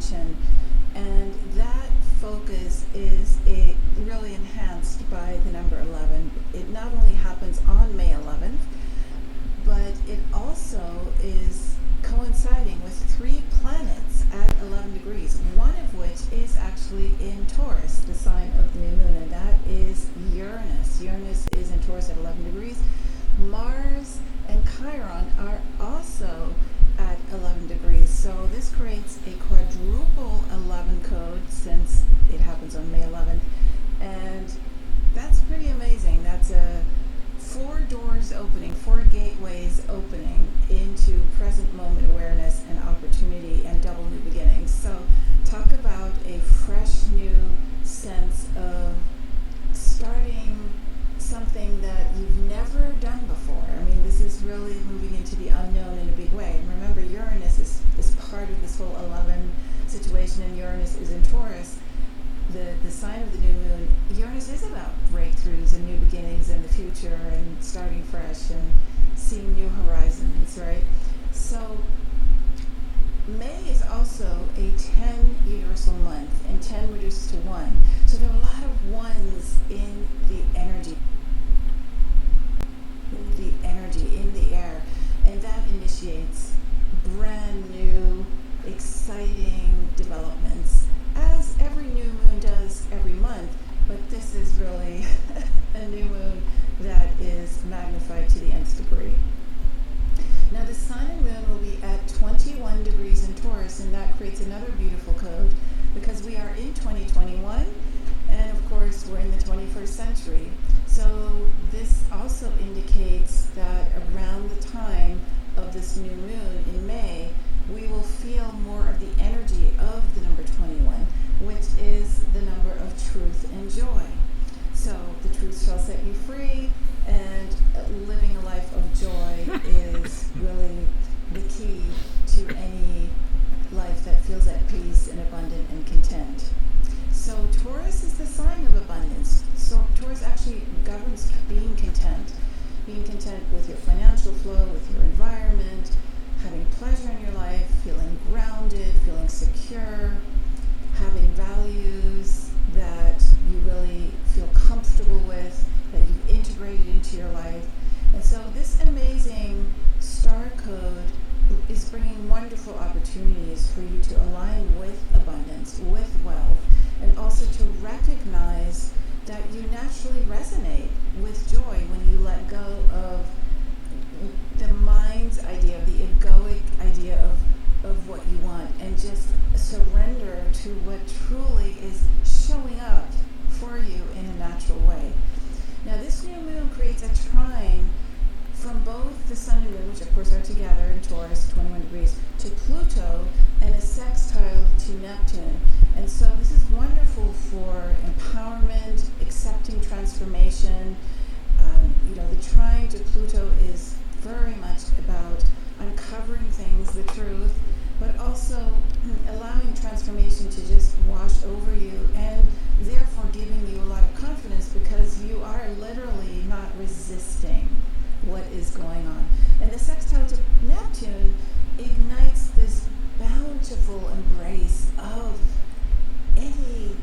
attention. And that focus is really enhanced by the number 11. It not only happens on May 11th, but it also is coinciding with 3 planets at 11 degrees, one of which is actually in Taurus, the sign of the new moon, and that is Uranus. Uranus is in Taurus at 11 degrees. Mars and Chiron are also at 11 degrees. So this creates a quadruple 11 code since it happens on May 11th. And that's pretty amazing. That's a 4 doors opening, 4 gateways opening into present moment awareness and opportunity and double new beginnings. So talk about a fresh new sense of starting something that you've never done before. I mean, this is really moving into the unknown in a big way. And remember, Uranus is part of this whole 11 situation, and Uranus is in Taurus, the sign of the new moon. Uranus is about breakthroughs and new beginnings and the future and starting fresh and seeing new horizons, right? So May is also a 10 universal month, and 10 reduces to 1. So there are a lot of ones in the energy in the air, and that initiates brand new, exciting developments, as every new moon does every month, but this is really a new moon that is magnified to the nth degree. Now the sun and moon will be at 21 degrees in Taurus, and that creates another beautiful code because we are in 2021, and of course we're in the 21st century. So this also indicates that around the time of this new moon in May, we will feel more of the energy of the number 21, which is the number of truth and joy. So the truth shall set you free, and living a life of joy is really the key to any life that feels at peace and abundant and content. So Taurus is the sign of abundance. So Taurus actually governs being content with your financial flow, with your environment, having pleasure in your life, feeling grounded, feeling secure, having values that you really feel comfortable with, that you've integrated into your life. And so this amazing star code is bringing wonderful opportunities for you to align with abundance, with wealth, and also to recognize that you naturally resonate with joy when you let go of the mind's idea, the egoic idea of what you want, and just surrender to what truly is showing up for you in a natural way. Now this new moon creates a trine from both the sun and moon, which of course are together in Taurus, 21 degrees, to Pluto, and a sextile to Neptune. And so this is wonderful for empowerment, accepting transformation. The trine to Pluto is very much about uncovering things, the truth, but also allowing transformation to just wash over you, and therefore giving you a lot of confidence because you are literally not resisting what is going on. And the sextile to Neptune ignites this bountiful embrace of any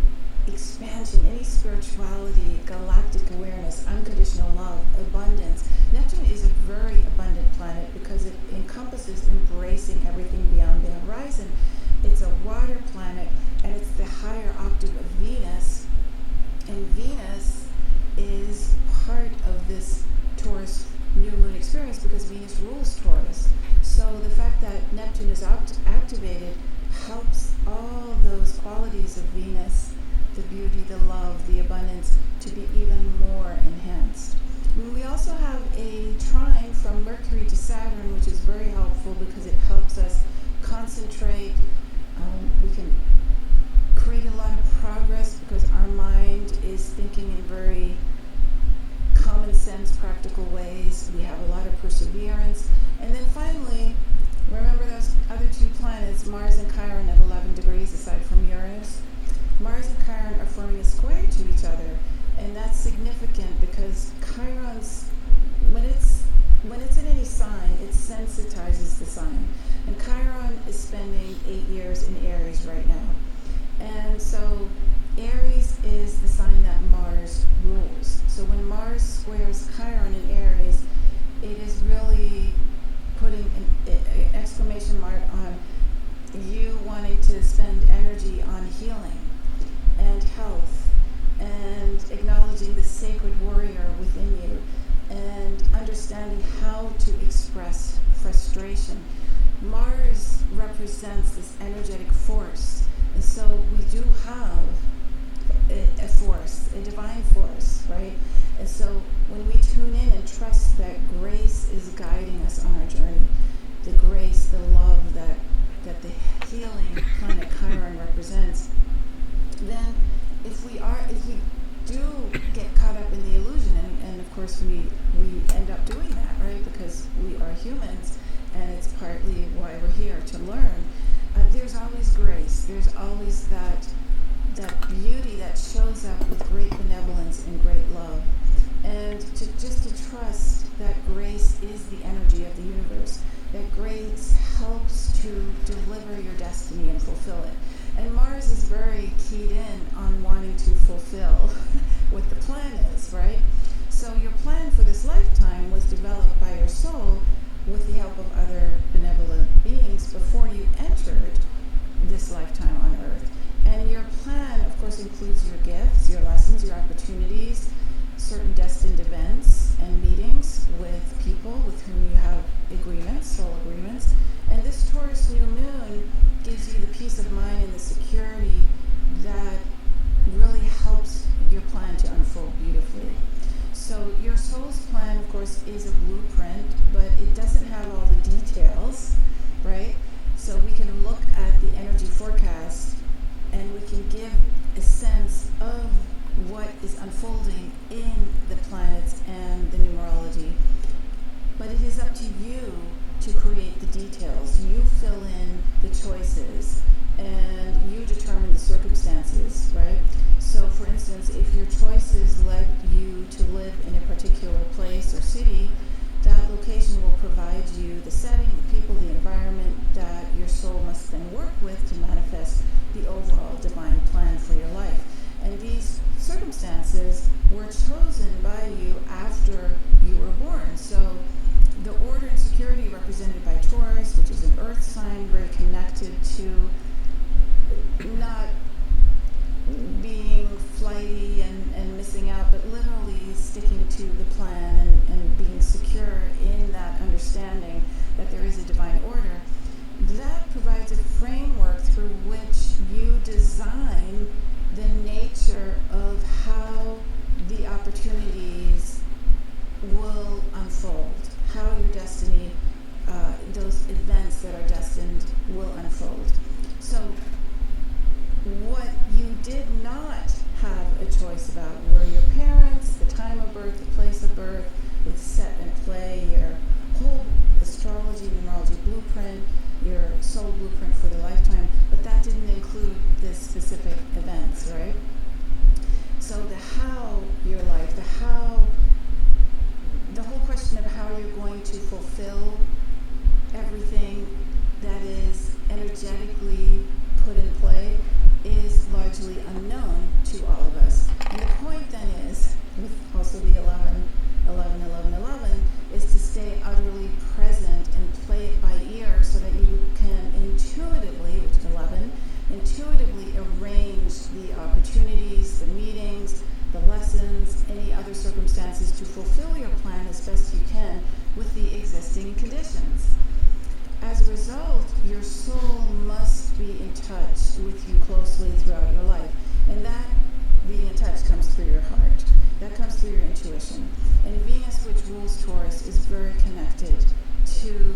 expansion, any spirituality, galactic awareness, unconditional love, abundance. Neptune is a very abundant planet because it encompasses embracing everything beyond the horizon. It's a water planet, and it's the higher octave of Venus, and Venus is part of this Taurus new moon experience because Venus rules Taurus. So the fact that Neptune is activated helps all those qualities of Venus, the beauty, the love, the abundance, to be even more enhanced. We also have a trine from Mercury to Saturn, which is very helpful because it helps us concentrate. We can create a lot of progress because our mind is thinking in very common sense, practical ways. We have a lot of perseverance. And then finally, remember those other 2 planets, Mars and Chiron at 11 degrees, aside from Uranus? Mars and Chiron are forming a square to each other, and that's significant because Chiron's, when it's in any sign, it sensitizes the sign. And Chiron is spending 8 years in Aries. Aries right now. And so Aries is the sign that Mars rules. So when Mars squares Chiron in Aries, it is really putting an exclamation mark on you wanting to spend energy on healing and health and acknowledging the sacred warrior within you and understanding how to express frustration. Mars represents this energetic force, and so we do have a force, a divine force, right? And so when we tune in and trust that grace is guiding us on our journey, the grace, the love that the healing planet Chiron represents, then if we do get caught up in the illusion, and of course we end up doing that, right? Because we are humans, and it's partly why we're here, to learn. There's always grace. There's always that beauty that shows up with great benevolence and great love. And to trust that grace is the energy of the universe, that grace helps to deliver your destiny and fulfill it. And Mars is very keyed in on wanting to fulfill what the plan is, right? So your plan for this lifetime was developed by your soul with the help of other benevolent beings before you entered this lifetime on Earth. And your plan, of course, includes your gifts, your lessons, your opportunities, certain destined events and meetings with people with whom you have agreements, soul agreements. And this Taurus new moon gives you the peace of mind and the security that really helps your plan to unfold beautifully. So your soul's plan, of course, is a blueprint, but it doesn't have all the details, right? So we can look at the energy forecast and we can give a sense of what is unfolding in the planets and the numerology. But it is up to you to create the details. You fill in the choices and you determine the circumstances, right? So for instance, if your choices led you to live in a particular place or city, that location will provide you the setting, the people, the environment that your soul must then work with to manifest the overall divine plan for your life. And these circumstances were chosen by you after you were born. So the order and security represented by Taurus, which is an earth sign, very connected to not being flighty and missing out, but literally sticking to the plan and being secure in that understanding that there is a divine order. That provides a framework through which you design the nature of how the opportunities will unfold, how your destiny, those events that are destined will unfold. So what you did not have a choice about were your parents, the time of birth, the place of birth, with set and play, your whole astrology, numerology blueprint, your soul blueprint for the lifetime, but that didn't include the specific events, right? So the how your life, the whole question of how you're going to fulfill everything that is energetically put in play is largely unknown to all of us. And the point then is, with also the 11, is to stay utterly present and play it by ear so that you can intuitively, which is 11, intuitively arrange the opportunities, the meetings, the lessons, any other circumstances to fulfill your plan as best you can with the existing conditions. As a result, your soul must be in touch with you closely throughout your life. And that being in touch comes through your heart. That comes through your intuition. And Venus, which rules Taurus, is very connected to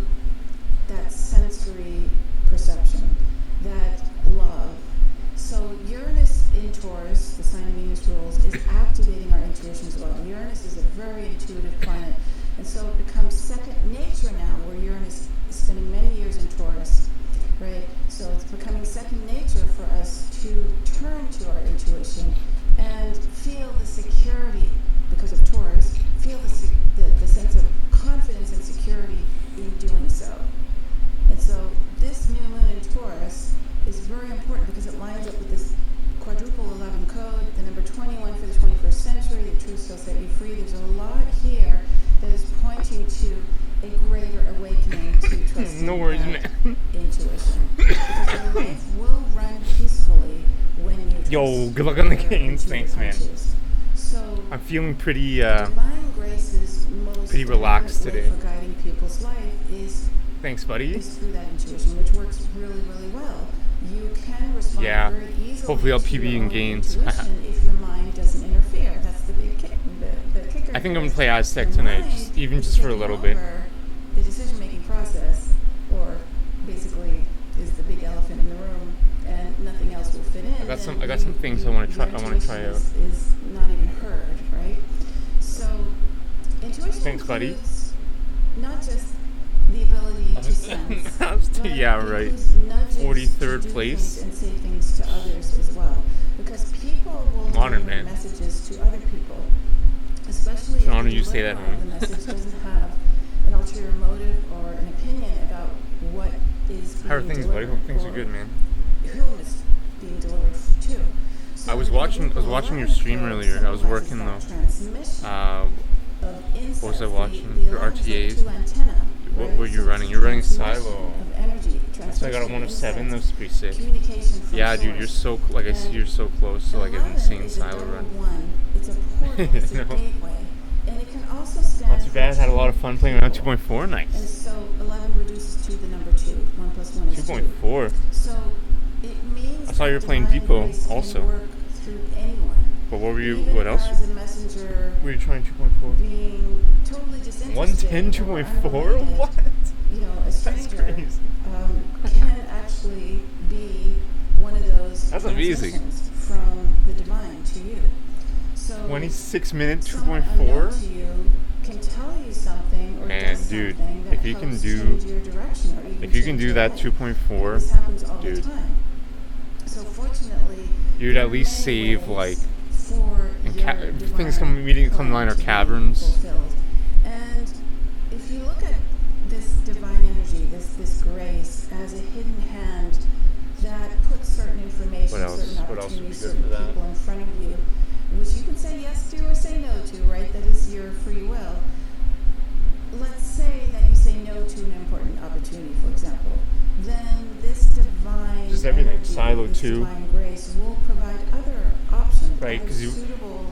that sensory perception, that love. So Uranus in Taurus, the sign Venus rules, is activating our intuition as well. Uranus is a very intuitive planet. And so it becomes second nature now, where Uranus is spending many years in Taurus, right? So it's becoming second nature for us to turn to our intuition and feel the security, because of Taurus, feel the sense of confidence and security in doing so. And so this new moon in Taurus is very important because it lines up with this quadruple 11 code, the number 21 for the 21st century, the truth shall set you free. There's a lot here that is pointing to a greater awakening to trusting No worries, man. intuition. Because your life will run peacefully when you trust Yo, good luck on the your games. intuitive Thanks, man. hunches. So I'm feeling pretty divine grace's most pretty relaxed evident way today. for guiding people's life is thanks, buddy. through that intuition, which works really, really well. You can respond Yeah. very easily Hopefully I'll to PB your in own gains. intuition if your mind doesn't interfere. That's the big kicker. I think I'm gonna play Aztec Your tonight, mind even is just for a taking little bit. over the decision-making process, or basically is the big elephant in the room, and nothing else will fit in. I got some things I want to try. I want to try out. Is not even heard, right? So intuition Thanks, buddy. includes not just the ability to sense, but yeah, right. includes nudges 43rd to do place. things and say things to others as well, because people will Modern, deliver man. messages to other people, especially It's if an honor the you say that, deliverer of homie. the message doesn't have an ulterior motive or an opinion about what is being How are things, buddy? delivered Hope things are or good, man. who is being delivered to. So I was watching your stream earlier. I was working though. What was I watching? Your RTAs. What were you running? You're running Silo. So I got a 1 of 7. That was pretty sick. Yeah, dude, you're so like I see you're so close to like an insane Silo run. It's a portal, it's a No. gateway, and it can also stand Not too bad. for Had a lot of two. fun playing around 2.4. And Nice. so 11 reduces to the number 2. 1 plus 1 is 2. 2.4. So it means I saw you were that playing divine Depot grace can also. work through anyone. But what were you? Even What else? as a messenger Were you trying 2.4? being totally disinterested 110, or 2.4? unrelated, What? you know, a stranger crazy. can actually be one of those That's amazing. transmissions from the divine to you. So 26 minutes, someone 2.4. unknown to you can tell you something or Man, does dude, something that if you can helps do- change your direction or even If you can change do your that life. 2.4, And this happens all dude. the time. So fortunately, You'd there at are least many save ways like for and your things divine immediately come to plan mind are to be caverns. fulfilled. And if you look at this divine energy, this grace, as a hidden hand that puts certain information, What else? certain What else would be opportunities, good certain for that? people in front of you, which you can say yes to or say no to, right? That is your free will. Let's say that you say no to an important opportunity, for example. Then this divine Just everything. energy, Silo this too. divine grace will provide other options, Right, other 'cause suitable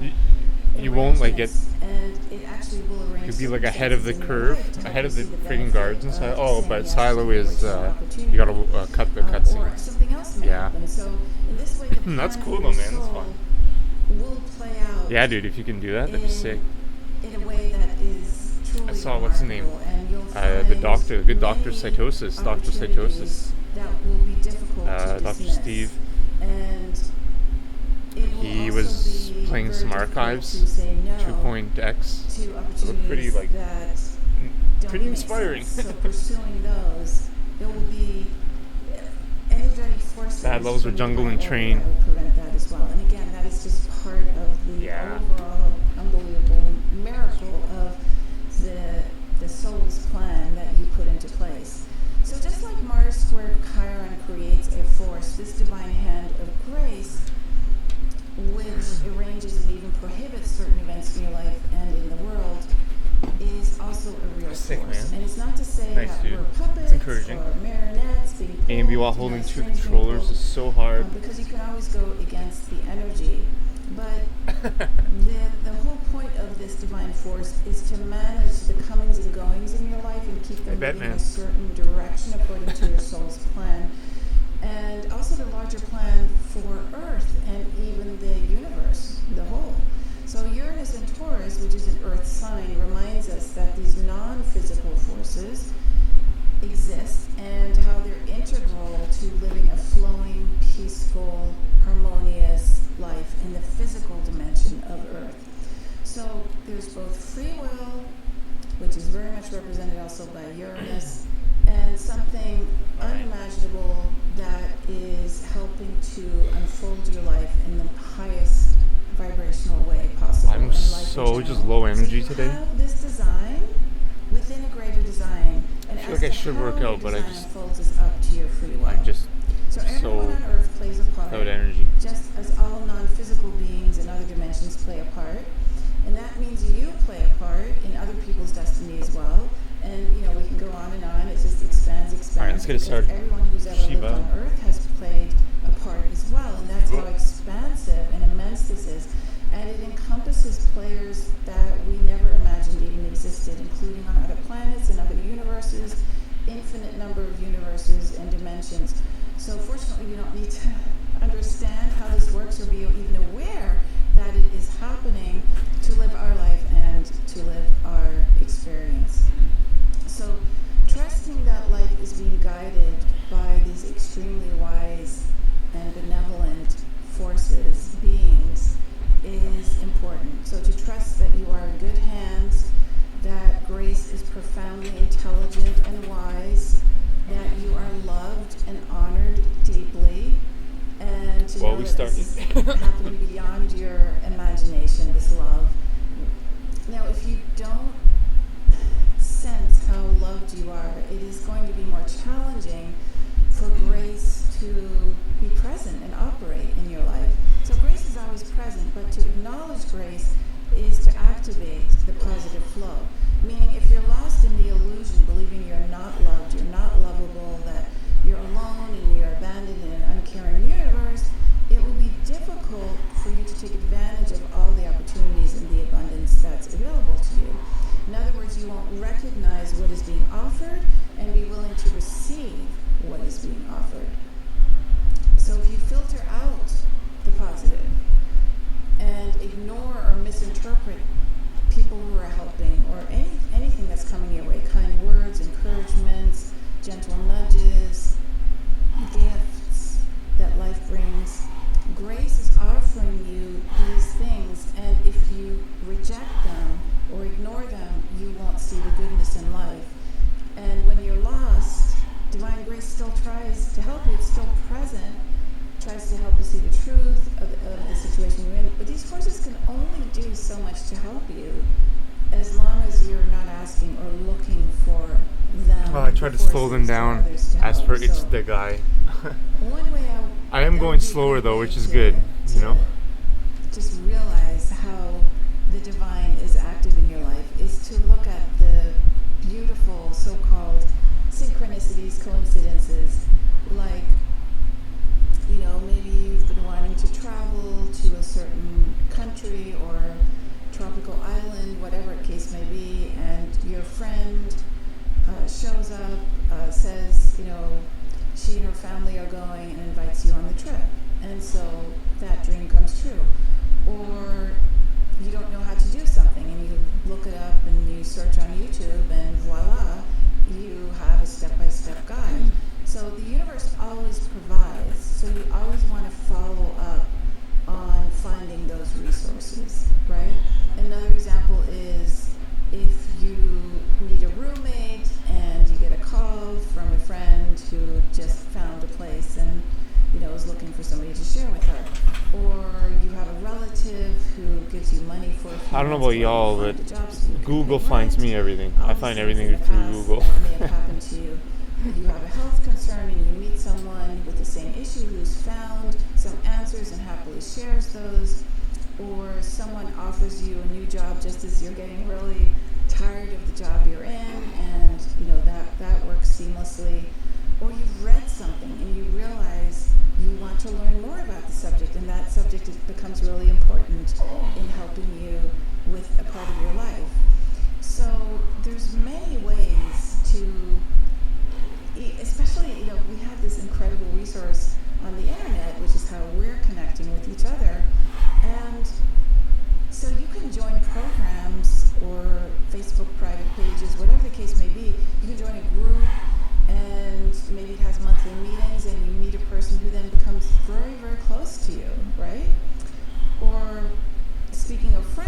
you won't like get. arrangements, and it actually will arrange You'd be like ahead of the circumstances in your curve, life to ahead help of the you see freaking benefit guards and of stuff. Oh, saying but yes Silo to the is original opportunity. you gotta cut the Or cutscene. something else may Yeah. happen. So in this way, the That's plan cool for though, your man. That's soul fun. will play out. Yeah, dude, if you can do that, that'd be sick. In a way that is truly I saw what's the name? remarkable, and you'll The find doctor, good Dr. many Cytosis, Dr. opportunities Cytosis. that will be difficult to Dr. dismiss. Steve. And it will He also was be playing very some difficult archives, to say no 2.x. to looked pretty opportunities like that don't pretty make inspiring. sense. So pursuing those, there will be energetic forces. Bad levels from of the jungle divine and order train. that will prevent that as well. And again, that is just part of the Yeah. overall unbelievable miracle of the soul's plan that you put into place. So just like Mars squared Chiron creates a force, this divine hand of grace, which arranges and even prohibits certain events in your life and in the world, is also a real Sick, force. man. And it's not to say Nice, that dude. we're puppets It's encouraging. or marionettes being pulled, A and B while you know, holding two strings being controllers pulled, is so hard. because you can always go against the energy. But the whole point of this divine force is to manage the comings and goings in your life and keep them bet, moving in man. a certain direction according to your soul's plan. And also the larger plan for Earth and even the universe, the whole. So Uranus and Taurus, which is an Earth sign, reminds us that these non-physical forces exist and how they're integral to living a flowing, peaceful, harmonious life in the physical dimension of Earth. So there's both free will, which is very much represented also by Uranus, and something unimaginable that is helping to unfold your life in the highest vibrational way possible. I'm in life in so just general. low energy so you today. have this design within a great greater design. And I feel as like I to should how work your out, but I design just- unfolds is up to your free will. I just So So everyone on Earth plays a part. Without energy. Just as all non-physical beings in other dimensions play a part. And that means you play a part in other people's destiny as well. And, we can go on and on. It just expands. All right, let's get started. Everyone who's ever lived on Earth has played a part as well. And that's how expansive and immense this is. And it encompasses players that we never imagined even existed, including on other planets and other universes, infinite number of universes and dimensions. So fortunately, we don't need to understand how this works or be even aware that it is happening to live our life and to live our experience. So trusting that life is being guided by these extremely wise and benevolent forces, beings, is important. So to trust that you are in good hands, that grace is profoundly intelligent and wise, that you are loved and honored deeply, and to know that this is happening beyond your imagination, this love. Now, if you don't sense how loved you are, it is going to be more challenging for grace to be present and operate in your life. So grace is always present, but to acknowledge grace is to activate the positive flow. Meaning if you're lost in the illusion, believing you're not loved, you're not lovable, that you're alone and you're abandoned in an uncaring universe, it will be difficult for you to take advantage of all the opportunities and the abundance that's available to you. In other words, you won't recognize what is being offered and be willing to receive what is being offered. So if you filter out the positive and ignore or misinterpret people who are helping or anything that's coming your way, kind words, encouragements, gentle nudges, gifts that life brings, grace is offering you these things, and if you reject them or ignore them, you won't see the goodness in life. And when you're lost, divine grace still tries to help you. It's still present, tries to help you see the truth of the situation you're in. But these forces can only do so much to help you as long as you're not asking or looking for them. I tried to slow them down as per it's the guy. One way I am going slower though, which is good, Just realize how the divine is active in your life is to look at the beautiful so-called synchronicities, coincidences, like, maybe you've been wanting to travel to a certain country or tropical island, whatever the case may be, and your friend shows up, says, she and her family are going and invites you on the trip. And so that dream comes true. Or you don't know how to do something and you look it up and you search on YouTube and voila, you have a step-by-step guide. So the universe always provides. So you always want to follow up on finding those resources, right? Another example is if you need a roommate and you get a call from a friend who just found a place and is looking for somebody to share with her, or you have a relative who gives you money for a few I don't know about y'all, but Google finds me everything. I find everything through Google. That may have happened to you. You have a health concern and you meet someone with the same issue who's found some answers and happily shares those, or someone offers you a new job just as you're getting really tired of the job you're in, and that works seamlessly. Or you've read something and you realize you want to learn more about the subject, and that subject becomes really important in helping you with a part of your life. So there's many ways to, especially, we have this incredible resource on the internet, which is how we're connecting with each other. And so you can join programs or Facebook private pages, whatever the case may be. You can join a group, and maybe it has monthly meetings, and you meet a person who then becomes very, very close to you, right? Or speaking of friends,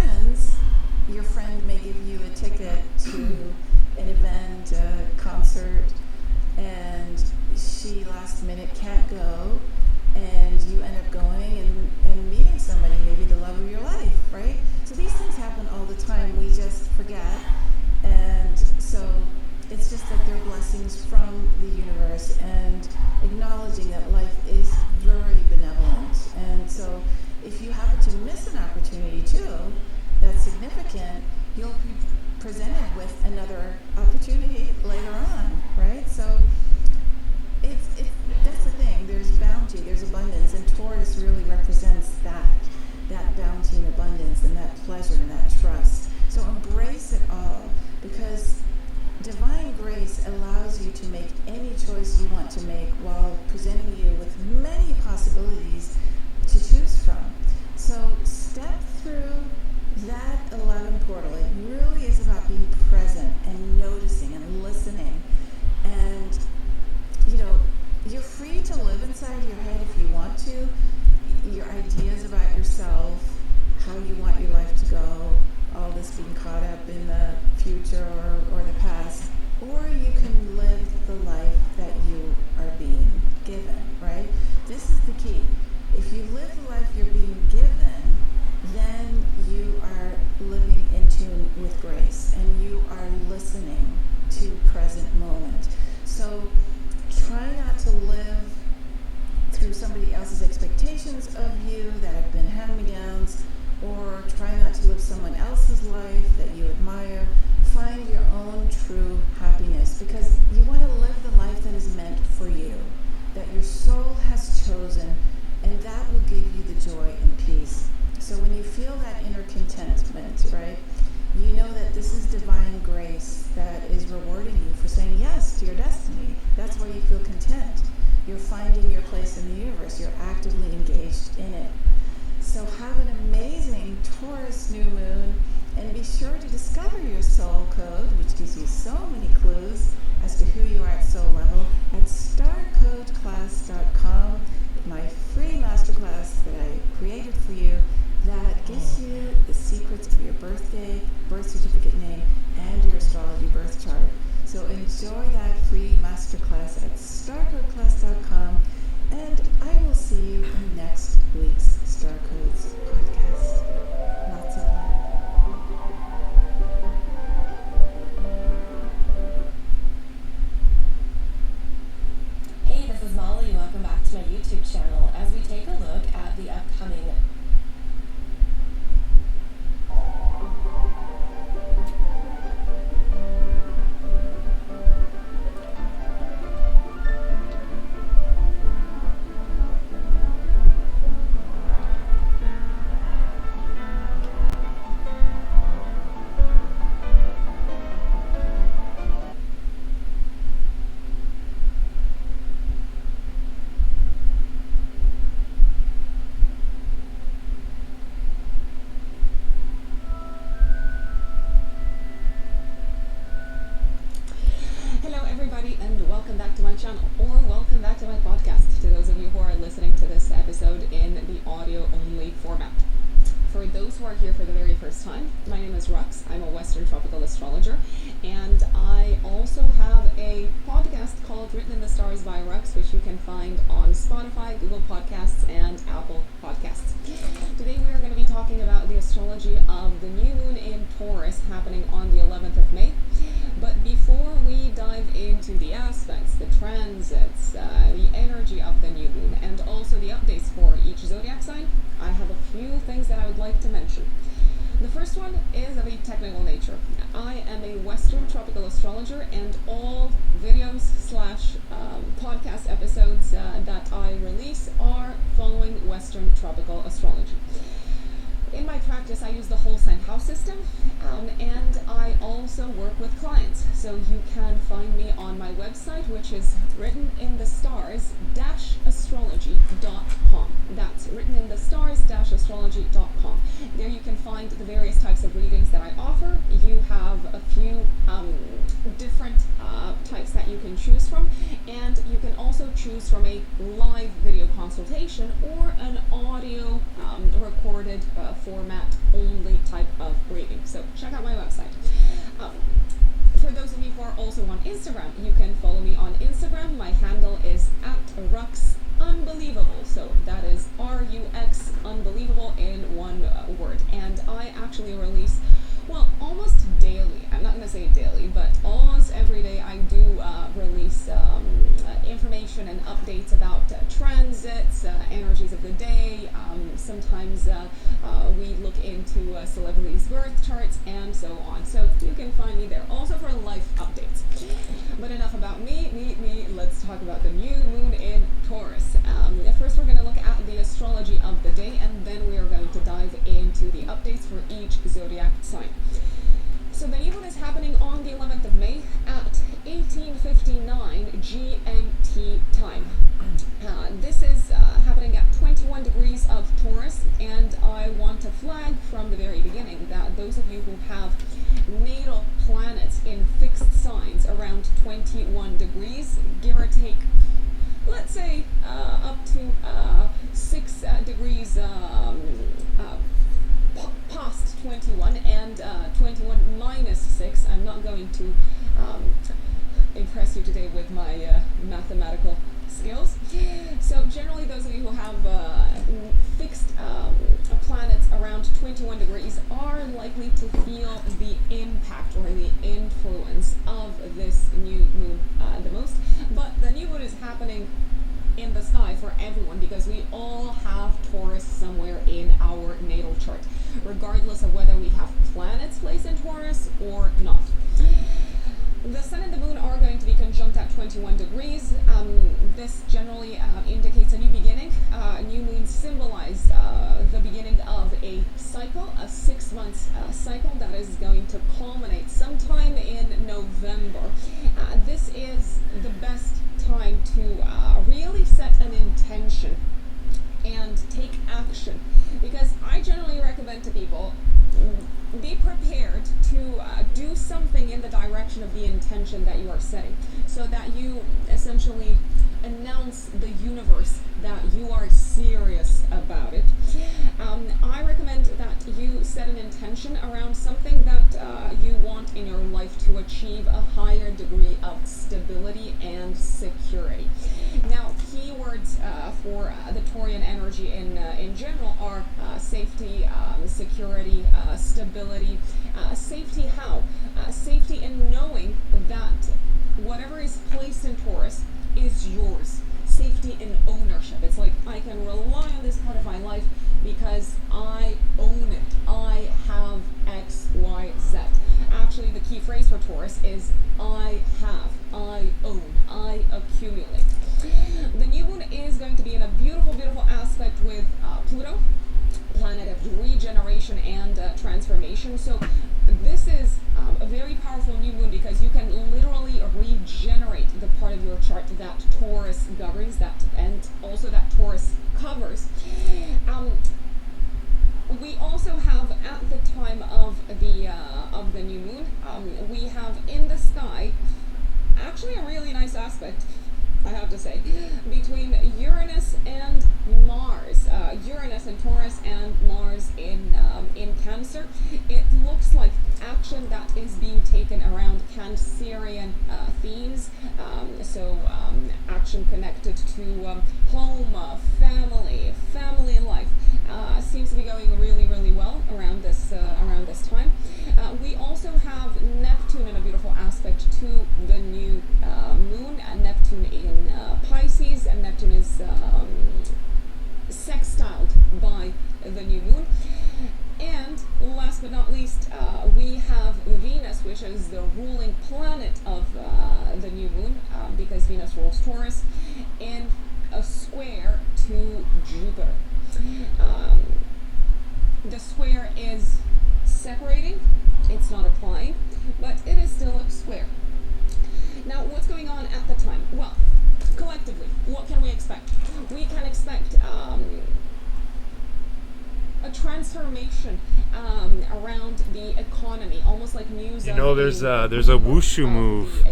joy and peace. So when you feel that inner contentment, right, you know that this is divine grace that is rewarding you for saying yes to your destiny. That's why you feel content. You're finding your place in the universe. You're actively engaged in it. So have an amazing Taurus new moon, and be sure to discover your soul code, which gives you so many clues as to who you are at soul level, at starcodeclass.com, my free masterclass that I created for you that gives you the secrets of your birthday, birth certificate name, and your astrology birth chart. So enjoy that free masterclass at starcodeclass.com, and I will see you in next week's Star Codes podcast. Lots of love. Hey, this is Molly. Welcome back to my YouTube channel as we take a look at the upcoming channel, or welcome back to my podcast to those of you who are listening to this episode in the audio only format. For those who are here for the very first time, my name is Rux. I'm a Western tropical astrologer, and I also have a podcast called Written in the Stars by Rux, which you can find on Spotify, Google Podcasts, and Apple Podcasts. Today we are going to be talking about the astrology of the new moon in Taurus happening on the 11th of May. But before we dive into the aspects, the transits, the energy of the new moon, and also the updates for each zodiac sign, I have a few things that I would like to mention. The first one is of a technical nature. I am a Western tropical astrologer, and all videos / podcast episodes that I release are following Western tropical astrology. In my practice, I use the whole sign house system, and I also work with clients. So you can find me on my website, which is writteninthestars-astrology.com. That's writteninthestars-astrology.com. There you can find the various types of readings that I offer. You have a few different types that you can choose from, and you can also choose from a live video consultation or an audio recorded format only type of reading. So check out my website. For those of you who are also on Instagram, you can follow me on Instagram. My handle is @RuxUnbelievable. So that is RUX Unbelievable in one word. And I actually release, well, almost daily. I'm not going to say daily, but almost every day I do release information and updates about transits, energies of the day. Sometimes we look into celebrities' birth charts and so on. So you can find me there. Also for life updates. But enough about me. Let's talk about the new moon in Taurus. First we're going to look at the astrology of the day, and then we are going to dive into the updates for each zodiac sign. So the new moon is happening on the 11th of May at 18:59 GMT time. This is happening at 21 degrees of Taurus, and I want to flag from the very beginning that those of you who have natal planets in fixed signs around 21 degrees, give or take, let's say up to 6 degrees past 21, and 21 minus 6. I'm not going to impress you today with my mathematical skills. So generally those of you who have fixed planets around 21 degrees are likely to feel the impact or the influence of this new moon the most. But the new moon is happening in the sky for everyone because we all have Taurus somewhere in our natal chart, regardless of whether we have planets placed in Taurus or not. The sun and the moon are going to be conjunct at 21 degrees. This generally indicates a new beginning. New moons symbolize cycle, a 6 month cycle that is going to culminate sometime in November. This is the best time to really set an intention and take action, because I generally recommend to people be prepared to do something in the direction of the intention that you are setting, so that you essentially announce the universe that you are serious about it. I recommend that you set an intention around something that you want in your life to achieve a higher degree of stability and security. Now, keywords for the Taurian energy in general are safety, security, stability. Safety how? Safety in knowing that whatever is placed in Taurus is yours. Safety in ownership. It's like, I can rely on this part of my life because I own it. I have X, Y, Z. Actually, the key phrase for Taurus is I have, I own, I accumulate. The new moon is going to be in a beautiful, beautiful aspect with Pluto, planet of regeneration and transformation. So this is a very powerful new moon, because you can literally regenerate the part of your chart that Taurus governs, that and also that Taurus covers. We also have, at the time of the new moon, we have in the sky actually a really nice aspect, I have to say, between Uranus and Mars. Uranus in Taurus and Mars in Cancer. It looks like action that is being taken around Cancerian themes. Action connected to home, family life. Seems to be going really, really well around this time. We also have Neptune in a beautiful aspect to the new moon. Neptune in Pisces, and Neptune is sextiled by the new moon. And last but not least, we have Venus, which is the ruling planet of the new moon, because Venus rules Taurus, in a square to Jupiter. The square is separating, it's not applying, but it is still a square. Now, what's going on at the time? Well, collectively, what can we expect? We can expect a transformation around the economy, almost like news. You know, there's a wushu move.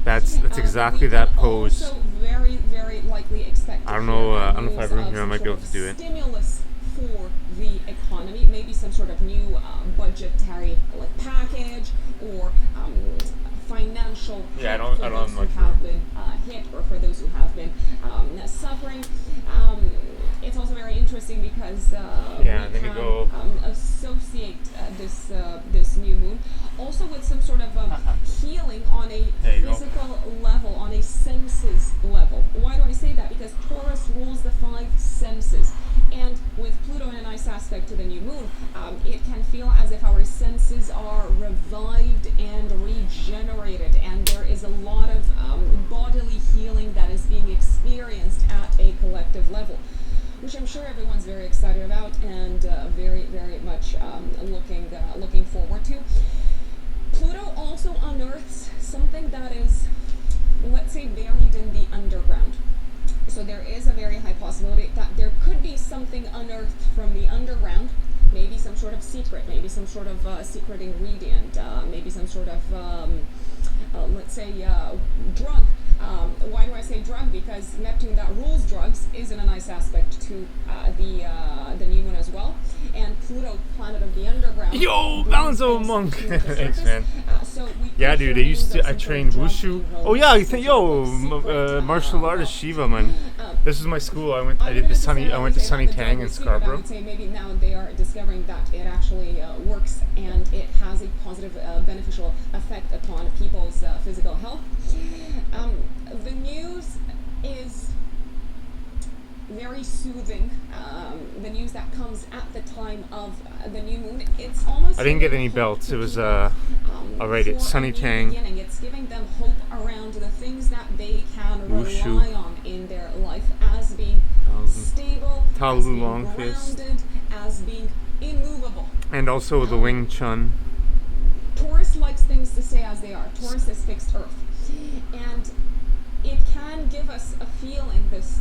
That's exactly that pose. Also very, very likely expect. I don't know if I have room here. I might be able to do it. Stimulus for the economy, maybe some sort of new budgetary package, or financial help for those who have been hit, or for those who have been suffering. It's also very interesting because we can associate this new moon also with some sort of healing on a physical level, on a senses level. Why do I say that? Because Taurus rules the 5 senses, and with Pluto in a nice aspect to the new moon, it can feel as if our senses are revived and regenerated, and there is a lot of bodily healing that is being experienced at a collective level, which I'm sure everyone's very excited about and very, very much looking forward to. Pluto also unearths something that is, let's say, buried in the underground. So there is a very high possibility that there could be something unearthed from the underground, maybe some sort of secret, maybe some sort of secret ingredient, maybe some sort of, let's say, drug. Why do I say drug? Because Neptune, that rules drugs, is in a nice aspect to the new moon as well. And Pluto, planet of the underground. Yo, balance of a monk. Thanks, man. Yeah, dude. I trained wushu. Oh yeah, you think, martial artist Shiva, man. This is my school. I went to Sunny Tang in Scarborough. I would say maybe now they are discovering that it actually works, and it has a positive, beneficial effect upon people's physical health. The news is very soothing. The news that comes at the time of the new moon, it's almost. I didn't get any belts. It was alright. It's Sunny Tang. It's giving them hope around the things that they can rely on in their life as being stable, as being grounded, as being immovable. And also the Wing Chun. Taurus likes things to stay as they are. Taurus is fixed earth. And it can give us a feeling, this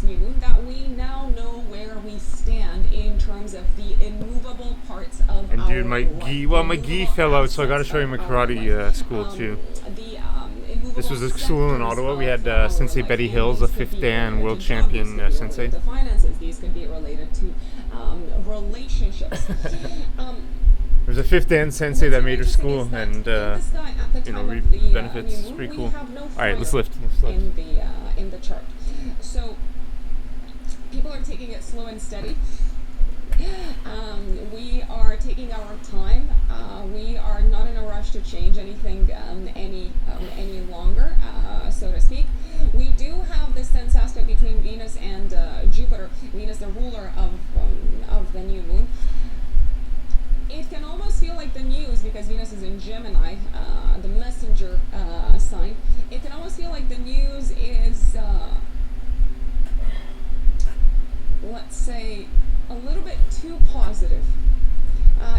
new moon, that we now know where we stand in terms of the immovable parts of and our dude, my life. my gi fell out, so I got to show you my karate school too. This was a school in Ottawa. We had Sensei Betty Hills, a 5th Dan world champion sensei. The finances, these could be related to relationships. There's a 5th Dan sensei that made her school, and reap benefits. It's pretty cool. No, all right, let's lift. In the chart, so people are taking it slow and steady. We are taking our time. We are not in a rush to change anything any longer, so to speak. We do have this tense aspect between Venus and Jupiter. Venus, the ruler of the new moon. It can almost feel like the news, because Venus is in Gemini, the messenger sign. It can almost feel like the news is, let's say, a little bit too positive.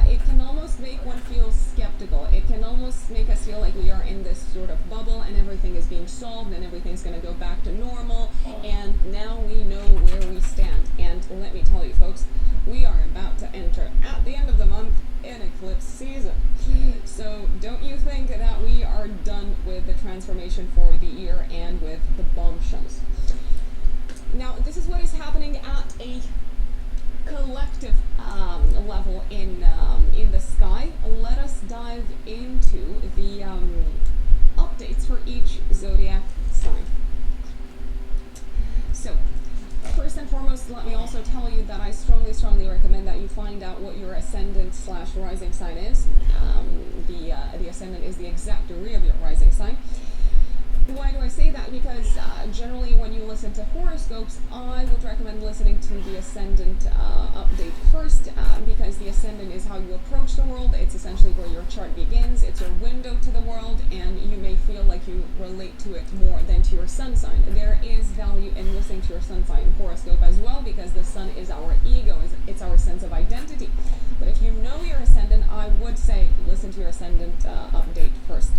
It can almost make one feel skeptical. It can almost make us feel like we are in this sort of bubble and everything is being solved and everything's going to go back to normal, and now we know where we stand. And let me tell you, folks, we are about to enter, at the end of the month, in eclipse season. So don't you think that we are done with the transformation for the year and with the bombshells. Now, this is what is happening at a collective level in the sky. Let us dive into the updates for each zodiac sign. So, first and foremost, let me also tell you that I strongly recommend that you find out what your ascendant/rising sign is. The ascendant is the exact degree of your rising sign. Why do I say that? Because generally when you listen to horoscopes, I would recommend listening to the ascendant update first, because the ascendant is how you approach the world. It's essentially where your chart begins. It's your window to the world, and you may feel like you relate to it more than to your sun sign. There is value in listening to your sun sign horoscope as well, because the sun is our ego, it's our sense of identity. But if you know your ascendant, I would say listen to your ascendant update first.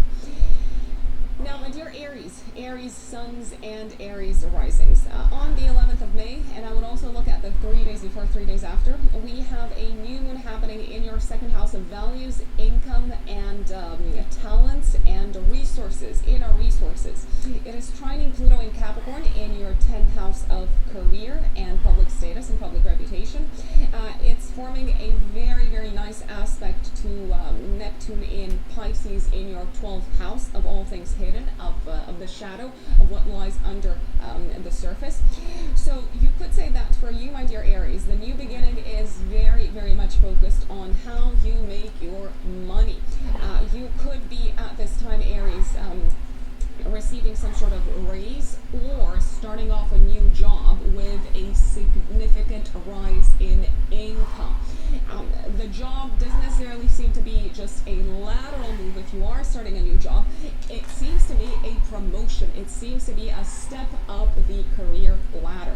Now, my dear Aries suns and Aries risings. On the 11th of May, and I would also look at the 3 days before, 3 days after, we have a new moon happening in your second house of values, income, and talents and resources, inner resources. It is trining Pluto in Capricorn in your 10th house of career and public status and public reputation. It's forming a very nice aspect to Neptune in Pisces in your 12th house of all things hidden, of the shadow of what lies under the surface. So you could say that for you, my dear Aries, the new beginning is very much focused on how you make your money. You could be at this time, Aries, receiving some sort of raise or starting off a new job with a significant rise in income. The job doesn't necessarily seem to be just a lateral move if you are starting a new job. It seems to be a promotion. It seems to be a step up the career ladder.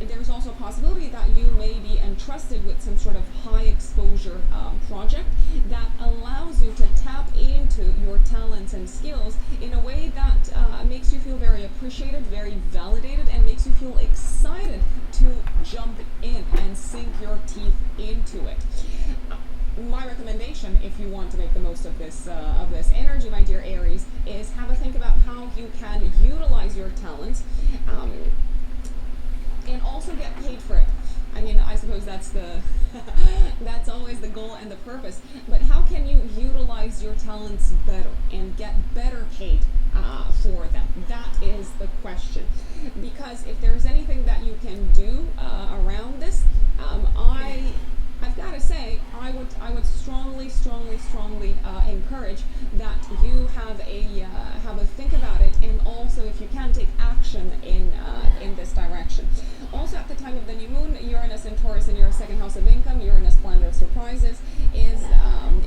There's also a possibility that you may be entrusted with some sort of high exposure project that allows you to tap into your talents and skills in a way that makes you feel very appreciated, very validated, and makes you feel excited to jump in and sink your teeth into it. My recommendation, if you want to make the most of this energy, my dear Aries, is have a think about how you can utilize your talents and also get paid for it. I mean, I suppose that's that's always the goal and the purpose. But how can you utilize your talents better and get better paid for them? That is the question. Because if there's anything that you can do around this, I've got to say, I would strongly encourage that you have a think about it, and also, if you can, take action in this direction. Also, at the time of the new moon, Uranus in Taurus in your second house of income, Uranus, planet of surprises, is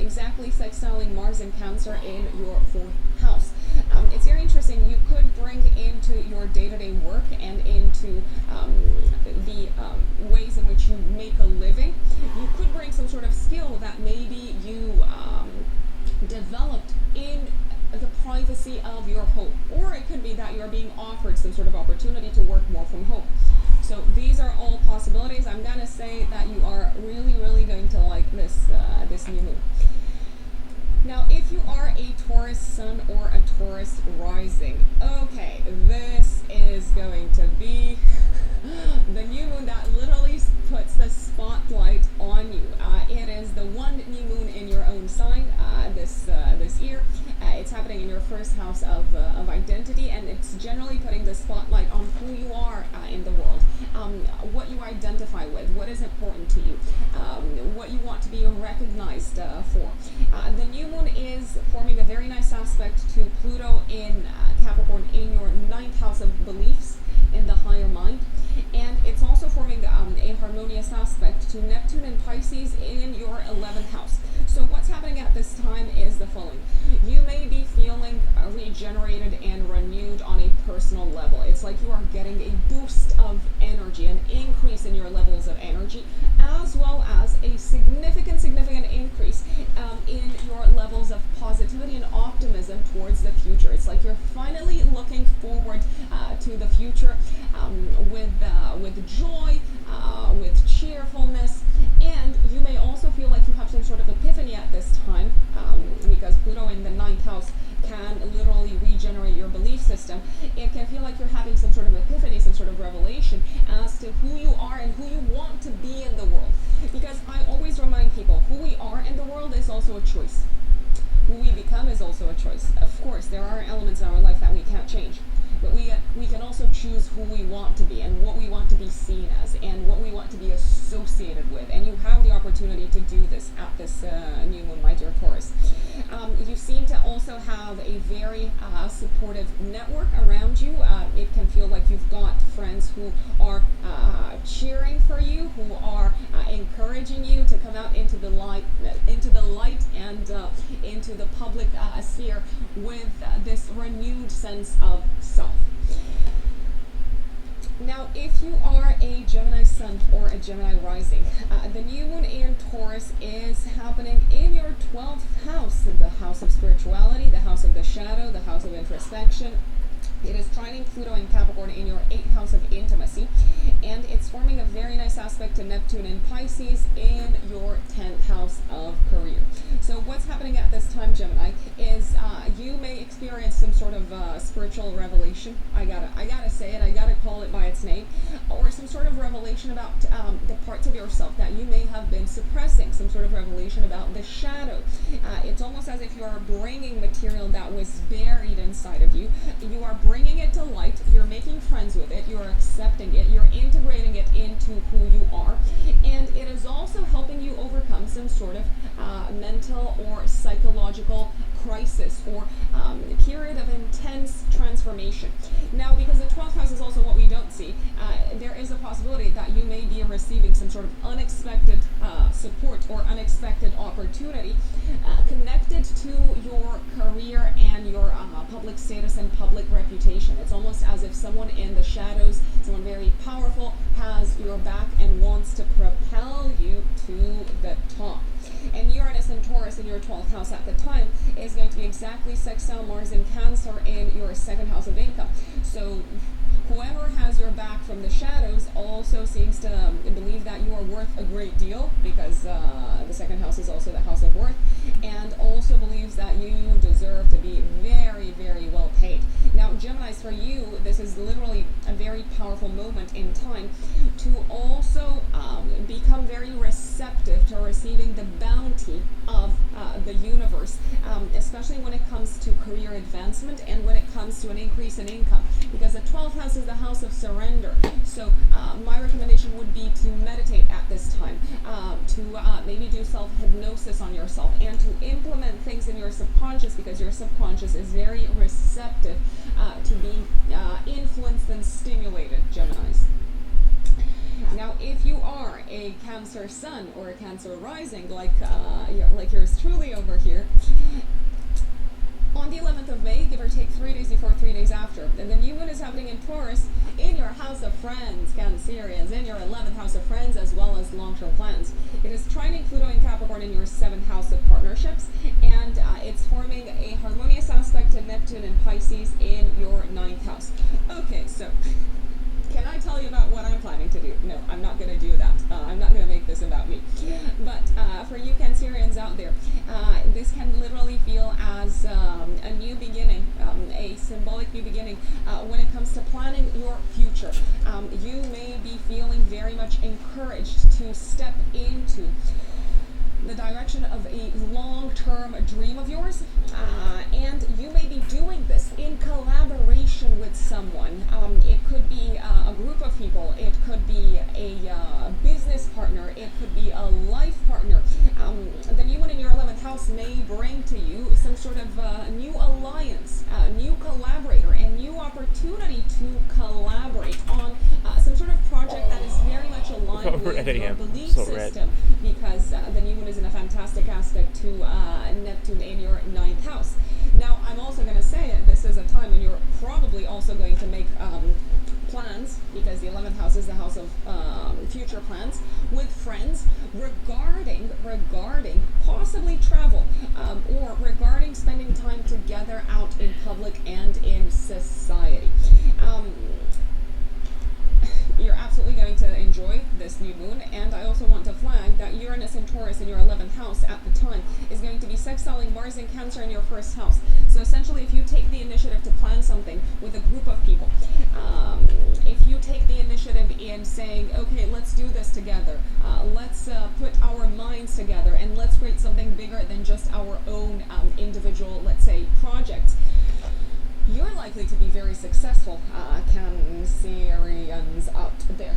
exactly sextiling Mars in Cancer in your fourth house. It's very interesting. You could bring into your day-to-day work and into the ways in which you make a living, you could bring some sort of skill trying to say that you are really, really going to like this new moon. Now, if you are a Taurus sun or a Taurus rising, okay, this is going to be the new moon that literally puts the spotlight on you. It is the one new moon in your own sign this year. It's happening in your first house of identity, and it's generally putting the spotlight on who you are in the world, what you identify with, what is important to you, what you want to be recognized for. The new moon is forming a very nice aspect to Pluto in Capricorn in your ninth house of beliefs in the higher mind, and it's also forming a harmonious aspect to Neptune and Pisces in your 11th house. So what's happening at this time is the following. You may be feeling regenerated and renewed on a personal level. It's like you are getting a boost of energy, an increase in your levels of energy, as well as a significant increase in your levels of positivity and optimism towards the future. It's like you're finally looking forward to the future with joy, with cheerfulness, and you may also feel like you have some sort of epiphany at this time, because Pluto in the ninth house can literally regenerate your belief system. It can feel like you're having some sort of epiphany, some sort of revelation as to who you are and who you want to be in the world. Because I always remind people, who we are in the world is also a choice. Who we become is also a choice. Of course, there are elements in our life that we can't change, but we can also choose who we want to be and what we want to be seen as and what we want to be associated with. And you have the opportunity to do this at this new moon, my dear Taurus. You seem to also have a very supportive network around you. It can feel like you've got friends who are cheering for you, who are encouraging you to come out into the light and into the public sphere with this renewed sense of self. Now, if you are a Gemini sun or a Gemini rising, the new moon in Taurus is happening in your 12th house, the house of spirituality, the house of the shadow, the house of introspection. It is trining Pluto in Capricorn in your 8th house of intimacy, and it's forming a very nice aspect to Neptune in Pisces in your 10th house of career. So what's happening at this time, Gemini, is you may experience some sort of spiritual revelation. I gotta say it. I gotta call it by its name, or some sort of revelation about the parts of yourself that you may have been suppressing. Some sort of revelation about the shadow. It's almost as if you are bringing material that was buried inside of you. You are bringing it to light, you're making friends with it, you're accepting it, you're integrating it into who you are, and it is also helping you overcome some sort of mental or psychological crisis or period of intense transformation. Now, because the 12th house is also what we don't see, there is a possibility that you may be receiving some sort of unexpected support or unexpected opportunity connected to your career and your public status and public reputation. It's almost as if someone in the shadows, someone very powerful, has your back and wants to propel you to the top. And Uranus and Taurus in your 12th house at the time is going to be exactly sextile Mars in Cancer in your 2nd house of income. So whoever has your back from the shadows also seems to believe that you are worth a great deal, because the 2nd house is also the house of worth, and also believes that you deserve to be very, very well paid. Now, Geminis, for you, this is literally a very powerful moment in time to also become very receptive to receiving the bounty of the universe, especially when it comes to career advancement and when it comes to an increase in income, because the 12th house is the house of surrender. So my recommendation would be to meditate at this time, to maybe do self-hypnosis on yourself and to implement things in your subconscious, because your subconscious is very receptive to being influenced and stimulated, Geminis. Now, if you are a Cancer sun or a Cancer rising, like yours truly over here, on the 11th of May, give or take 3 days before, 3 days after, and the new moon is happening in Taurus in your house of friends, Cancerians, in your 11th house of friends, as well as long-term plans. It is trining Pluto in Capricorn in your 7th house of partnerships, and it's forming a harmonious aspect to Neptune and Pisces in your 9th house. Okay, so Can I tell you about what I'm planning to do? No, I'm not going to do that. I'm not going to make this about me. But for you Cancerians out there, this can literally feel as a new beginning, a symbolic new beginning when it comes to planning your future. You may be feeling very much encouraged to step into the direction of a long-term dream of yours, and you may be doing this in collaboration with someone. It could be a group of people, it could be a business partner, it could be a life partner. The new one in your 11th house may bring to you some sort of new alliance, new collaborator, and new opportunity to collaborate on some sort of project that is very much aligned with your belief system, because the new one is in a fantastic aspect to Neptune in your 9th house. Now, I'm also going to say that this is a time when you're probably also going to make plans, because the 11th house is the house of future plans, with friends regarding possibly travel, or regarding spending time together out in public and in society. You're absolutely going to enjoy this new moon, and I also want to flag that Uranus and Taurus in your 11th house at the time is going to be sextiling Mars and Cancer in your 1st house. So essentially, if you take the initiative to plan something with a group of people, if you take the initiative in saying, okay, let's do this together, let's put our minds together, and let's create something bigger than just our own individual, let's say, projects, you're likely to be very successful, Cancerians out there.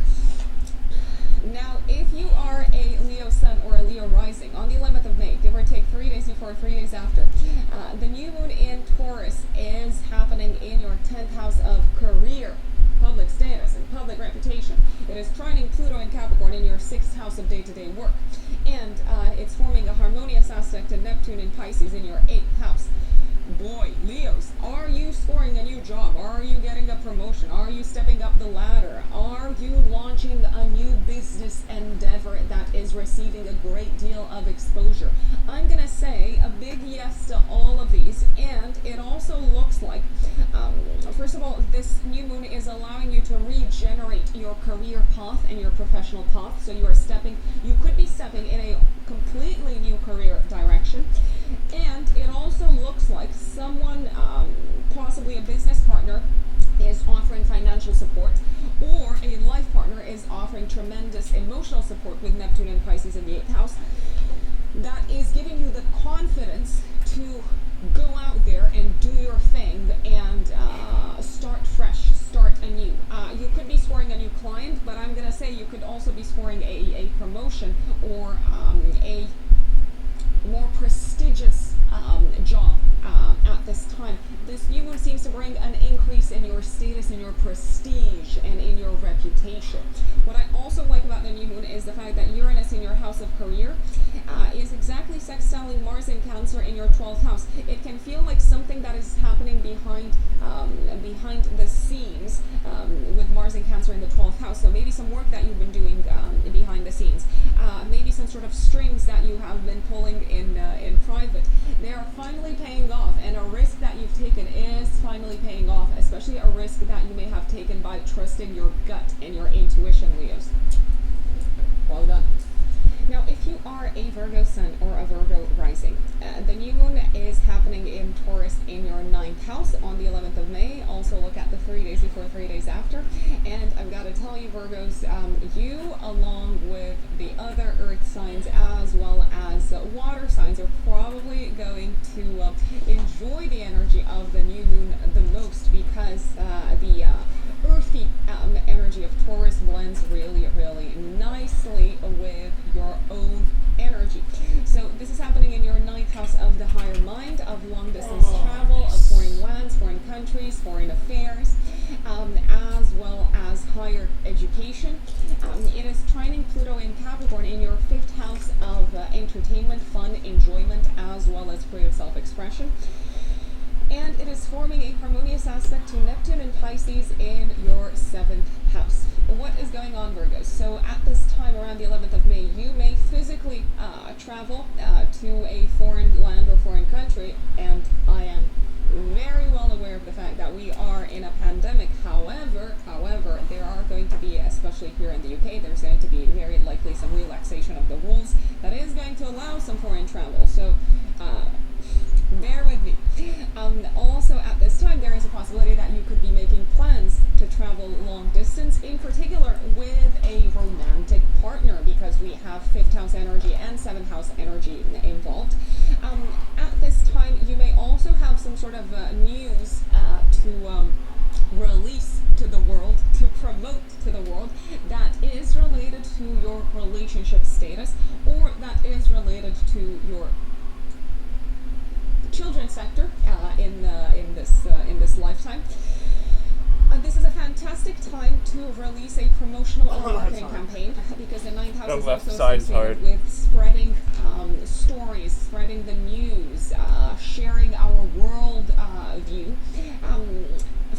Now, if you are a Leo Sun or a Leo Rising, on the 11th of May, give or take 3 days before, 3 days after, the new moon in Taurus is happening in your 10th house of career, public status, and public reputation. It is trining Pluto and Capricorn in your 6th house of day-to-day work. And it's forming a harmonious aspect to Neptune and Pisces in your 8th house. Boy, Leos, are you scoring a new job? Are you getting a promotion? Are you stepping up the ladder? Are you launching a new business endeavor that is receiving a great deal of exposure? I'm going to say a big yes to all of these, and it also looks like, first of all, this new moon is allowing you to regenerate your career path and your professional path, so you could be stepping in a completely new career direction. And it also looks like someone, possibly a business partner, is offering financial support, or a life partner is offering tremendous emotional support with Neptune and Pisces in the 8th house. That is giving you the confidence to go out there and do your thing and start fresh, start anew. You could be scoring a new client, but I'm going to say you could also be scoring a promotion or a more prestigious job at this time. This new moon seems to bring an increase in your status, in your prestige, and in your reputation. What I also like about the new moon is the fact that Uranus in your house of career is exactly sextiling Mars in Cancer in your 12th house. It can feel like something that is happening behind the scenes with Mars in Cancer in the 12th house. So maybe some work that you've been doing behind the scenes, maybe some sort of strings that you have been pulling in private. They are finally paying off, and a risk that you've taken is finally paying off, especially a risk that you may have taken by trusting your gut and your intuition, Leos. Well done. Now, if you are a Virgo Sun or a Virgo Rising, the new moon is happening in Taurus in your 9th house on the 11th of May. Also look at the 3 days before, 3 days after. And I've got to tell you, Virgos, you along with the other earth signs as well as water signs are probably going to enjoy the energy of the new moon the most, because the earthy energy of Taurus blends really, really nicely with your own energy. So this is happening in your 9th house of the higher mind, of long distance travel, of foreign lands, foreign countries, foreign affairs, as well as higher education. It is trining Pluto in Capricorn in your 5th house of entertainment, fun, enjoyment, as well as creative self-expression. And it is forming a harmonious aspect to Neptune and Pisces in your 7th house. What is going on, Virgos? So at this time, around the 11th of May, you may physically travel to a foreign land or foreign country, and I am very well aware of the fact that we are in a pandemic. However, there are allow some foreign travel. So bear with me. Also, at this time, there is a possibility that you could be making plans to travel long distance, in particular with a romantic partner, because we have 5th house energy and 7th house energy involved. At this time, you may also have some sort of news to release to the world, to promote to the world, that is related to your relationship status, or that is related to your children's sector in this lifetime. This is a fantastic time to release a promotional or marketing campaign, because the 9th house is also associated with spreading stories, spreading the news, sharing our world view.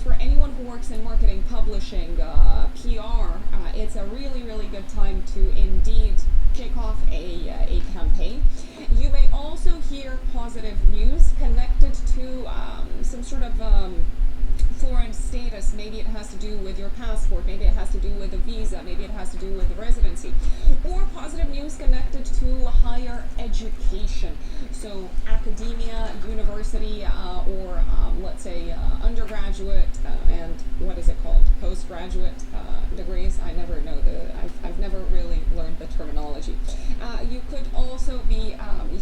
For anyone who works in marketing, publishing, PR, it's a really, really good time to indeed kick off a campaign. You may also hear positive news connected to some sort of foreign status. Maybe it has to do with your passport, maybe it has to do with a visa, maybe it has to do with the residency, or positive news connected to higher education. So academia, university, or let's say undergraduate and what is it called? Postgraduate degrees. I never know I've never really learned the terminology. You could also be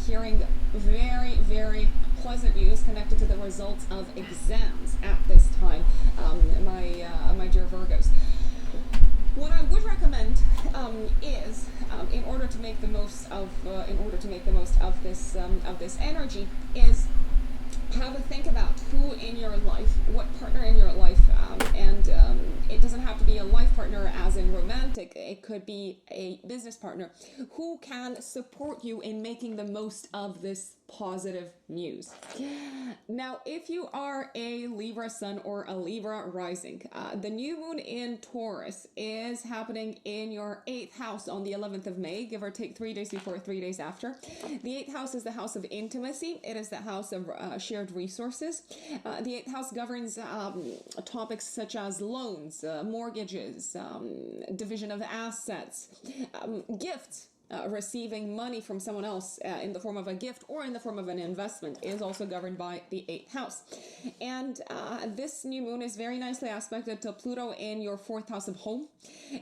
hearing very, very pleasant news connected to the results of exams at this time, my dear Virgos. What I would recommend is, in order to make the most of this energy, is have a think about who in your life, what partner in your life, and it doesn't have to be a life partner as in romantic, it could be a business partner who can support you in making the most of this positive news. Now, if you are a Libra sun or a Libra rising, the new moon in Taurus is happening in your 8th house on the 11th of May, give or take 3 days before, 3 days after. The 8th house is the house of intimacy. It is the house of shared resources. The 8th house governs topics such as loans, mortgages, division of assets, gifts. Receiving money from someone else in the form of a gift or in the form of an investment is also governed by the 8th house. And this new moon is very nicely aspected to Pluto in your 4th house of home,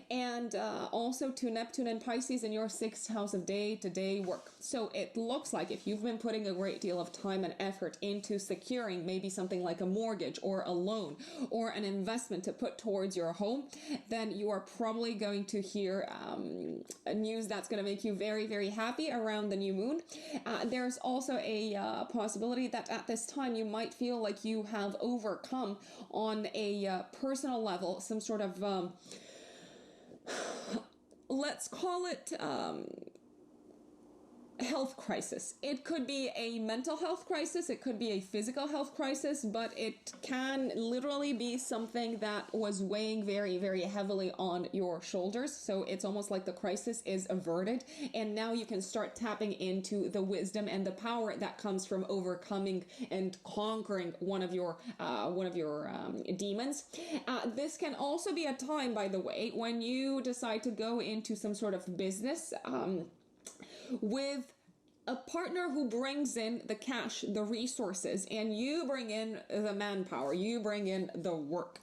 and also to Neptune and Pisces in your 6th house of day-to-day work. So it looks like if you've been putting a great deal of time and effort into securing maybe something like a mortgage or a loan or an investment to put towards your home, then you are probably going to hear news that's going to make you very, very happy around the new moon. There's also a possibility that at this time you might feel like you have overcome on a personal level some sort of let's call it health crisis. It could be a mental health crisis, it could be a physical health crisis, but it can literally be something that was weighing very, very heavily on your shoulders. So it's almost like the crisis is averted, and now you can start tapping into the wisdom and the power that comes from overcoming and conquering one of your demons. This can also be a time, by the way, when you decide to go into some sort of business with a partner who brings in the cash, the resources, and you bring in the manpower, you bring in the work.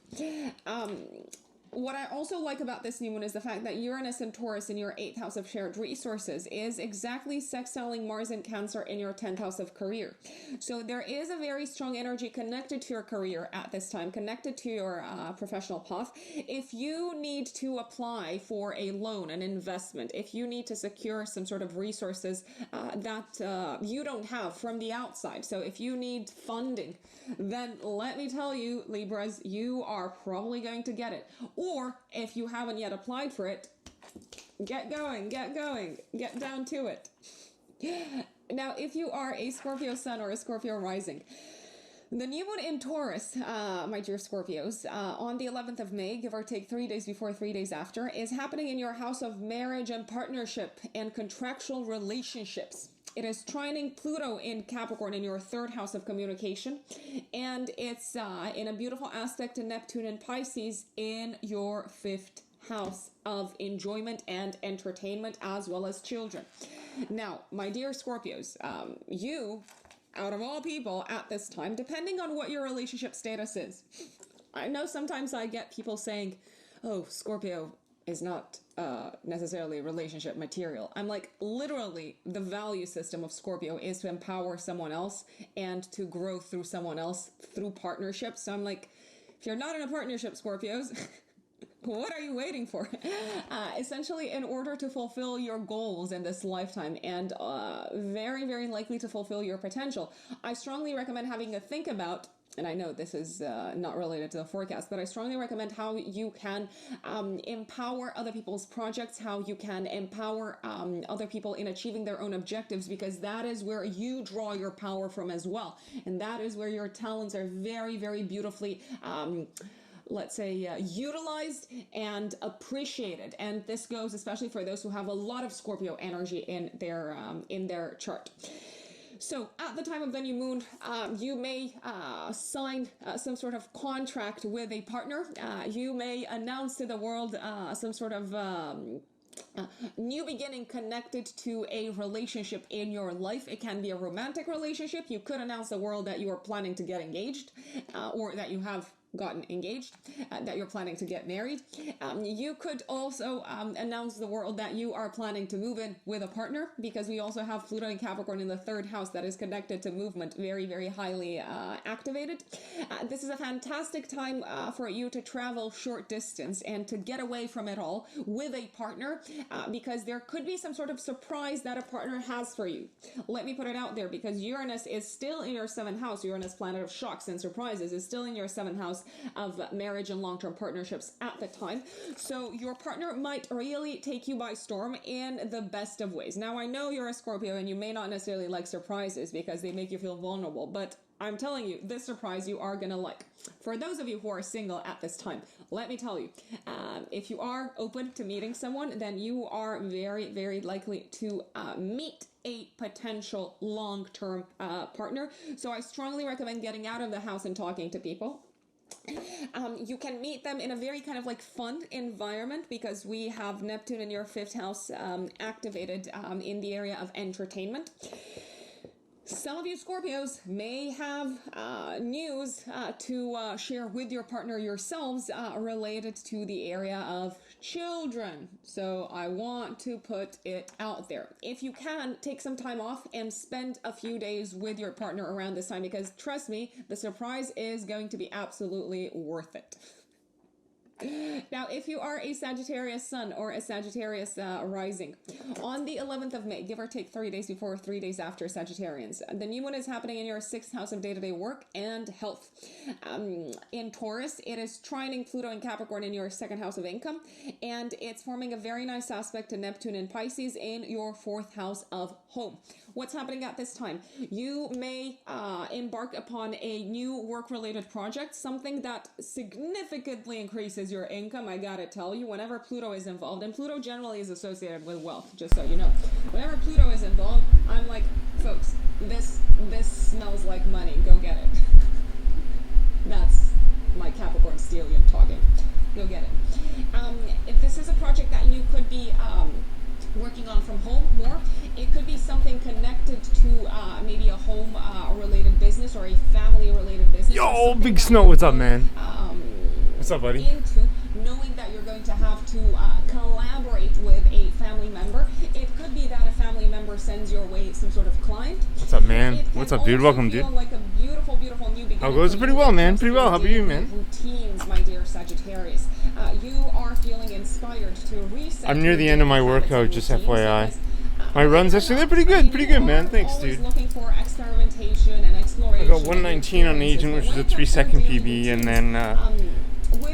What I also like about this new moon is the fact that Uranus and Taurus in your 8th house of shared resources is exactly sextiling Mars and Cancer in your 10th house of career. So there is a very strong energy connected to your career at this time, connected to your professional path. If you need to apply for a loan, an investment, if you need to secure some sort of resources that you don't have from the outside, so if you need funding, then let me tell you, Libras, you are probably going to get it. Or if you haven't yet applied for it, get going, get down to it. Now, if you are a Scorpio sun or a Scorpio rising, the new moon in Taurus, my dear Scorpios, on the 11th of May, give or take 3 days before, 3 days after, is happening in your house of marriage and partnership and contractual relationships. It is trining Pluto in Capricorn in your 3rd house of communication, and it's in a beautiful aspect to Neptune and Pisces in your 5th house of enjoyment and entertainment, as well as children. Now, my dear Scorpios, you, out of all people at this time, depending on what your relationship status is, I know sometimes I get people saying, oh, Scorpio is not necessarily relationship material. I'm like, literally, the value system of Scorpio is to empower someone else and to grow through someone else through partnerships. So I'm like, if you're not in a partnership, Scorpios, what are you waiting for? Essentially, in order to fulfill your goals in this lifetime and very, very likely to fulfill your potential, I strongly recommend having a think about, and I know this is not related to the forecast, but I strongly recommend how you can empower other people's projects, how you can empower other people in achieving their own objectives, because that is where you draw your power from as well. And that is where your talents are very, very beautifully let's say, utilized and appreciated. And this goes especially for those who have a lot of Scorpio energy in their chart. So at the time of the new moon, you may sign some sort of contract with a partner. You may announce to the world some sort of new beginning connected to a relationship in your life. It can be a romantic relationship. You could announce the world that you are planning to get engaged, or that you have gotten engaged, that you're planning to get married. You could also announce the world that you are planning to move in with a partner, because we also have Pluto and Capricorn in the third house that is connected to movement, very, very highly activated. This is a fantastic time for you to travel short distance and to get away from it all with a partner, because there could be some sort of surprise that a partner has for you. Let me put it out there, because Uranus is still in your 7th house. Uranus, planet of shocks and surprises, is still in your 7th house of marriage and long-term partnerships at the time. So your partner might really take you by storm in the best of ways. Now, I know you're a Scorpio and you may not necessarily like surprises because they make you feel vulnerable, but I'm telling you, this surprise you are gonna like. For those of you who are single at this time, let me tell you, if you are open to meeting someone, then you are very, very likely to meet a potential long-term partner. So I strongly recommend getting out of the house and talking to people. You can meet them in a very kind of like fun environment, because we have Neptune in your 5th house activated in the area of entertainment. Some of you Scorpios may have news to share with your partner yourselves related to the area of children. So I want to put it out there. If you can, take some time off and spend a few days with your partner around this time, because trust me, the surprise is going to be absolutely worth it. Now, if you are a Sagittarius sun or a Sagittarius rising, on the 11th of May, give or take 3 days before, 3 days after Sagittarians, the new moon is happening in your 6th house of day-to-day work and health. In Taurus, it is trining Pluto and Capricorn in your 2nd house of income, and it's forming a very nice aspect to Neptune and Pisces in your 4th house of home. What's happening at this time? You may embark upon a new work-related project, something that significantly increases your income. I gotta tell you, whenever Pluto is involved, and Pluto generally is associated with wealth, just so you know. Whenever Pluto is involved, I'm like, folks, this smells like money. Go get it. That's my Capricorn stellium talking. Go get it. If this is a project that you could be working on from home more, it could be something connected to maybe a home related business or a family related business. Yo, Big Snow, what's up, man? What's up, buddy? Into knowing that you're going to have to collaborate with a family member. It could be that a family member sends your way some sort of client. What's up, man? What's up, dude? Welcome, dude. Like a beautiful, beautiful new beginning. How goes it? Pretty well, man. Pretty well. How about you, man? Routines, my dear Sagittarius. You are feeling inspired to reset. I'm near the end of my workout, just FYI. My runs actually, they're pretty good, man. Thanks, dude. Looking for experimentation and exploration. I got 119 on Agent, which is a 3-second PB, and then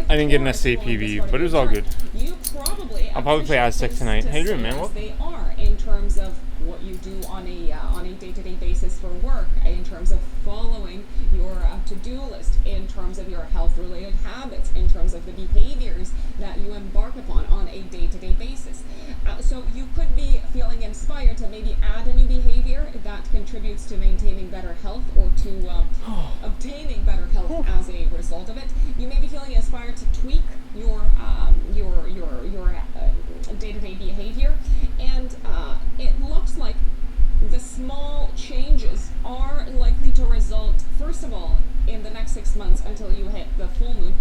I didn't get an SA PB, but it was all good. I'll probably play Aztec tonight. How you doing, man? What? They are in terms of what you do on a day-to-day basis for work, in terms of following your to-do list, in terms of your health-related habits, in terms of the behaviors that you embark upon on a day-to-day basis. So you could be feeling inspired to maybe add a new behavior that contributes to maintaining better health, or to obtaining better health as a result of it. You may be feeling inspired to tweak your day-to-day behavior, and it looks like the small changes are likely to result, first of all, in the next 6 months until you hit the full moon.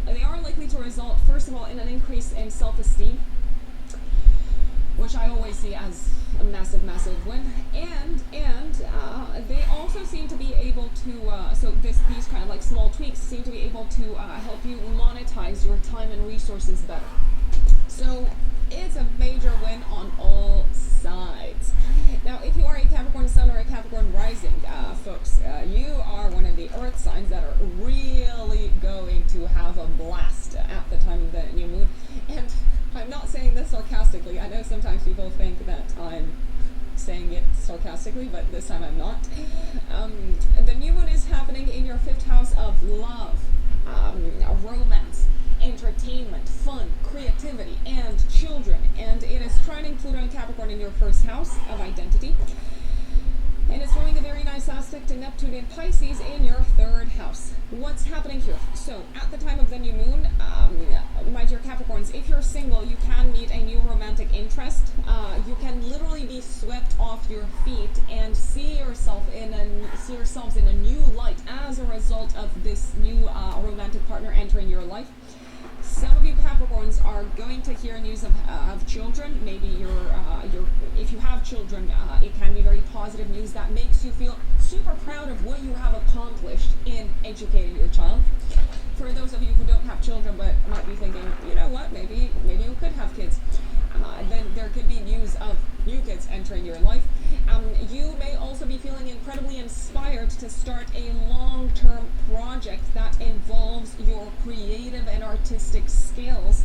They are likely to result, first of all, in an increase in self-esteem, which I always see as a massive win, and they also seem to be able to, these kind of like small tweaks seem to be able to help you monetize your time and resources better. So it's a major win on all sides. Now, if you are a Capricorn Sun or a Capricorn Rising, folks, you are one of the Earth signs that are really going to have a blast at the time of the new moon. And I'm not saying this sarcastically. I know sometimes people think that I'm saying it sarcastically, but this time I'm not. The new moon is happening in your 5th house of love, romance, entertainment, fun, creativity, and children. And it is trining Pluto and Capricorn in your 1st house of identity. And it's forming a very nice aspect to Neptune in Pisces in your 3rd house. What's happening here? So, at the time of the new moon, my dear Capricorns, if you're single, you can meet a new romantic interest. You can literally be swept off your feet and see yourselves in a new light as a result of this new romantic partner entering your life. Some of you Capricorns are going to hear news of children. Maybe if you have children, it can be very positive news that makes you feel super proud of what you have accomplished in educating your child. For those of you who don't have children but might be thinking, you know what, maybe you could have kids, then there could be news of new kids entering your life. You may also be feeling incredibly inspired to start a long-term project that involves your creative and artistic skills.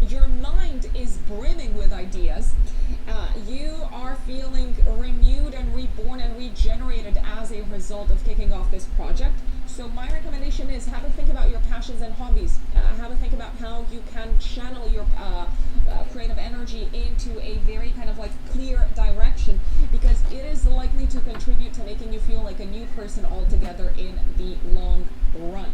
Your mind is brimming with ideas. You are feeling renewed and reborn and regenerated as a result of kicking off this project. So my recommendation is have a think about your passions and hobbies. Have a think about how you can channel your creative energy into a very kind of like clear direction, because it is likely to contribute to making you feel like a new person altogether in the long run.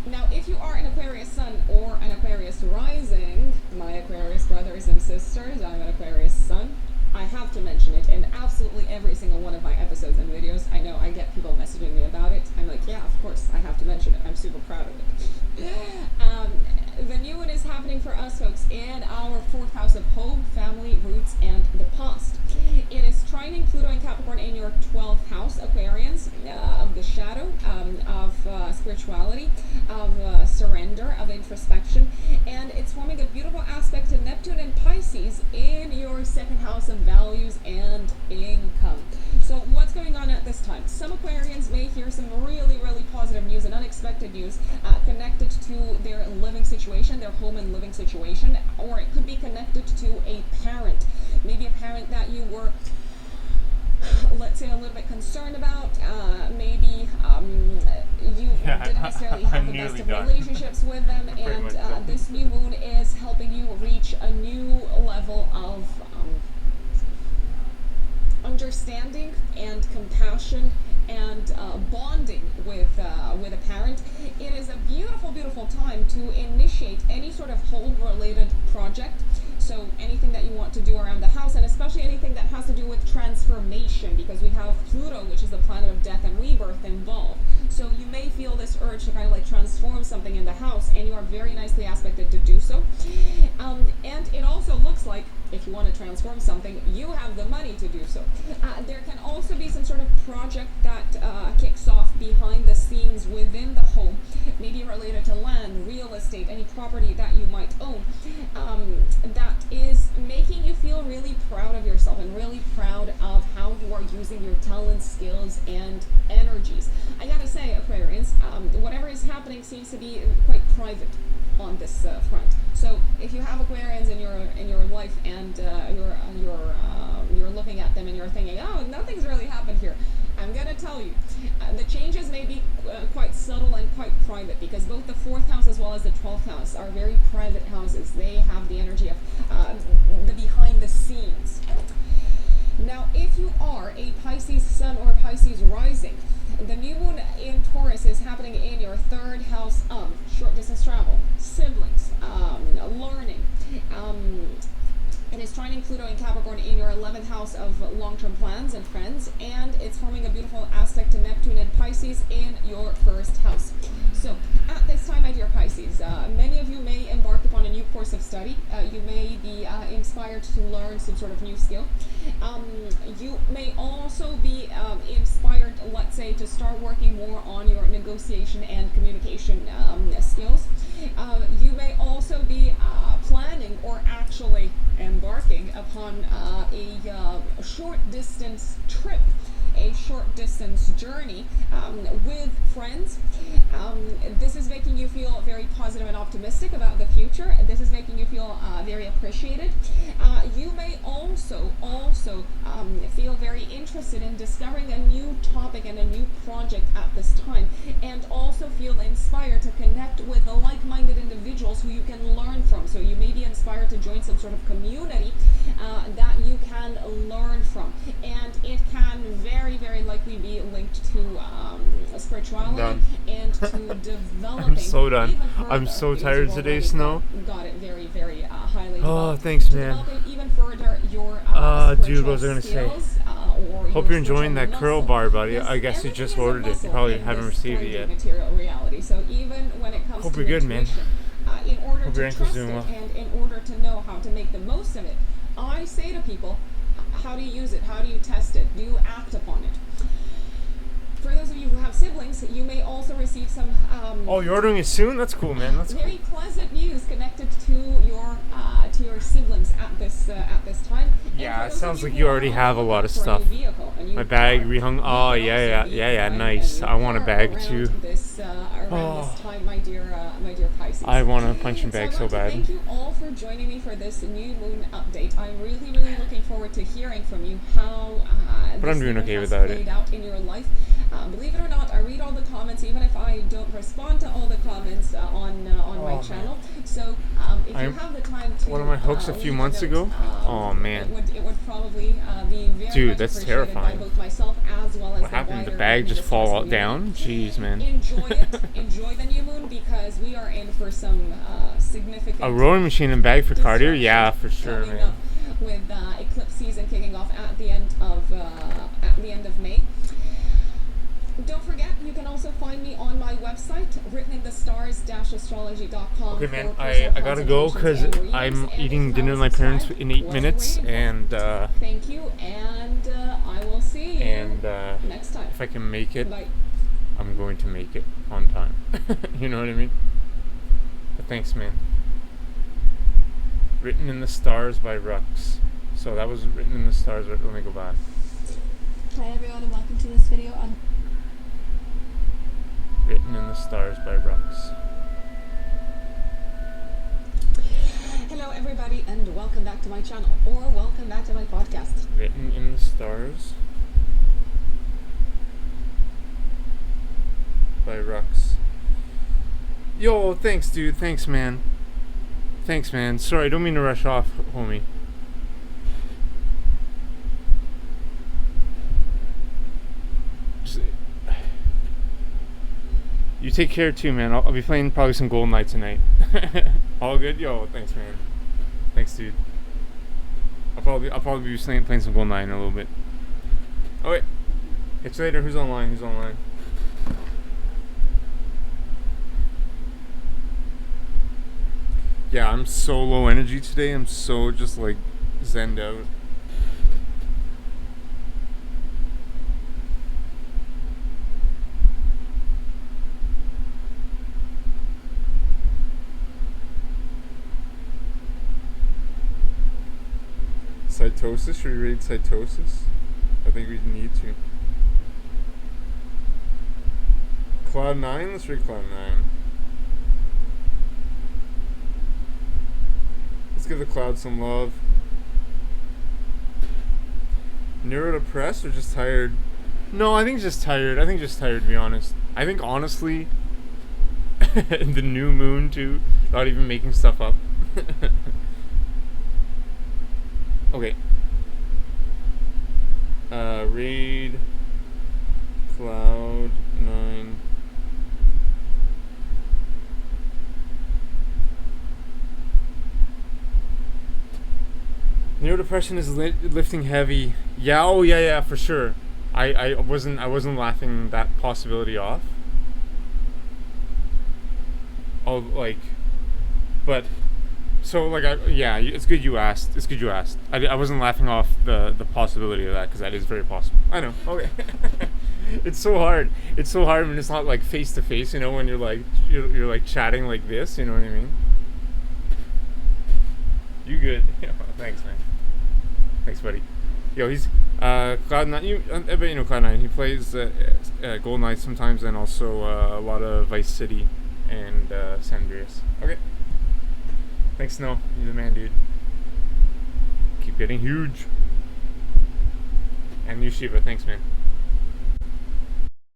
Now, if you are an Aquarius Sun or an Aquarius Rising, my Aquarius brothers and sisters, I'm an Aquarius Sun. I have to mention it in absolutely every single one of my episodes and videos. I know I get people messaging me about it. I'm like, yeah, of course, I have to mention it. I'm super proud of it. The new one is happening for us, folks, in our 4th house of home, family, roots, and the past. It is trining Pluto and Capricorn in your 12th house, Aquarians, of the shadow, of spirituality, of surrender, of introspection, and it's forming a beautiful aspect to Neptune and Pisces in your 2nd house of values and income. So what's going on at this time? Some Aquarians may hear some really, really positive news and unexpected news connected to their living situation, their home and living situation, or it could be connected to a parent. Maybe a parent that you were, let's say, a little bit concerned about. Maybe you didn't necessarily have the best of relationships with them, and this new moon is helping you reach a new level of understanding and compassion and bonding with a parent. It is a beautiful, beautiful time to initiate any sort of home-related project. So anything that you want to do around the house, and especially anything that has to do with transformation, because we have Pluto, which is the planet of death and rebirth, involved. So you may feel this urge to kind of like transform something in the house, and you are very nicely aspected to do so. And it also looks like if you want to transform something, you have the money to do so. There can also be some sort of project that kicks off behind the scenes within the home, maybe related to land, real estate, any property that you might own, that is making you feel really proud of yourself and really proud of how you are using your talents, skills, and energies. I gotta say, Aquarians, whatever is happening seems to be quite private on this front. So if you have Aquarians in your life and you're looking at them and you're thinking, oh, nothing's really happened here, I'm gonna tell you, the changes may be quite subtle and quite private, because both the 4th house as well as the 12th house are very private houses. They have the energy of the behind the scenes. Now, if you are a Pisces Sun or Pisces Rising, the new moon in Taurus is happening in your 3rd and is trining Pluto in Capricorn in your 11th house of long-term plans and friends, and it's forming a beautiful Aztec to Neptune and Pisces in your first house. So at this time, my dear Pisces, many of you may embark upon a new course of study. You may be inspired to learn some sort of new skill. You may also be inspired, let's say, to start working more on your negotiation and communication skills. You may also be planning or actually embarking upon a short distance trip, a short distance journey with friends. This is making you feel very positive and optimistic about the future. This is making you feel very appreciated. You may also feel very interested in discovering a new topic and a new project at this time, and also feel inspired to connect with the like-minded individuals who you can learn from. So you may be inspired to join some sort of community that you can learn from, and it can very likely be linked to spirituality and to developing. I'm so done. Further, I'm so tired today, Snow. Got it very highly. Oh, thanks, man. Developing even further your dude, what was I gonna say? Hope you're enjoying that curl bar, buddy. I guess you just ordered it. You probably haven't received it yet. Material reality. So even when it comes Hope to you're good, man. In order Hope your to ankle's trust doing it well. and in order to know how to make the most of it, I say to people, how do you use it? How do you test it? Do you act upon it? For those of you who have siblings, you may also receive some Oh, you're ordering it soon? That's cool, man. That's cool. very pleasant news connected to your siblings at this time. Yeah, it sounds like you already have a lot of stuff. My bag rehung. Oh, yeah. Nice. I want a bag too. Around this time, my dear Pisces. I want a punching bag so I want to bad. thank you all for joining me for this new moon update. I'm really looking forward to hearing from you how But I'm this doing moon okay has without it. played out in your life. Believe it or not, I read all the comments, even if I don't respond to all the comments on my channel. So if you have the time to, one of my hooks a few months ago. Oh man, it would probably be very dude, much that's appreciated terrifying. by both myself as well as What happened? wider The bag just Business fall community. down? Jeez, man. Enjoy it. Enjoy the new moon, because we are in for some significant. A rowing machine and bag for cardio? disruption Yeah, for sure, coming man. up with eclipse season kicking off at the end of May. Don't forget, you can also find me on my website, writteninthestars-astrology.com. Okay, man, I gotta go because I'm eating dinner with my parents in 8 minutes, and thank you, and I will see you next time. if I can make it, Bye. I'm going to make it on time. You know what I mean? But thanks, man. Written in the Stars by Rux. So that was Written in the Stars. Let me go back. Hi everyone, and welcome to this video on Written in the Stars by Rux. Hello everybody, and welcome back to my channel, or welcome back to my podcast. Written in the Stars by Rux. Yo, thanks, dude. Thanks, man. Thanks, man. Sorry, I don't mean to rush off, homie. You take care too, man. I'll be playing probably some Golden Knight tonight. All good? Yo, thanks, man. Thanks, dude. I'll probably be playing some Golden Knight in a little bit. Oh wait, catch you later. Who's online? Who's online? Yeah, I'm so low energy today. I'm so just like zenned out. Cytosis? Should we read cytosis? I think we need to. Cloud 9? Let's read Cloud 9. Let's give the cloud some love. Neurodepressed or just tired? No, I think just tired. I think just tired, to be honest. I think honestly, the new moon too, not even making stuff up. Okay. Raid Cloud 9. Neurodepression is lifting heavy. Yeah. Oh yeah, for sure. I wasn't laughing that possibility off. Oh, like, but so like it's good you asked. It's good you asked. I wasn't laughing off the possibility of that, because that is very possible. I know. Okay. It's so hard. It's so hard when it's not like face to face. When you're like like chatting like this. You know what I mean? You good? Thanks, man. Thanks, buddy. Yo, he's Cloud9. I bet you know Cloud9. He plays Golden Knights sometimes, and also a lot of Vice City and San Andreas. Okay. Thanks, Snow. You're the man, dude. Keep getting huge. And you, Shiva. Thanks, man.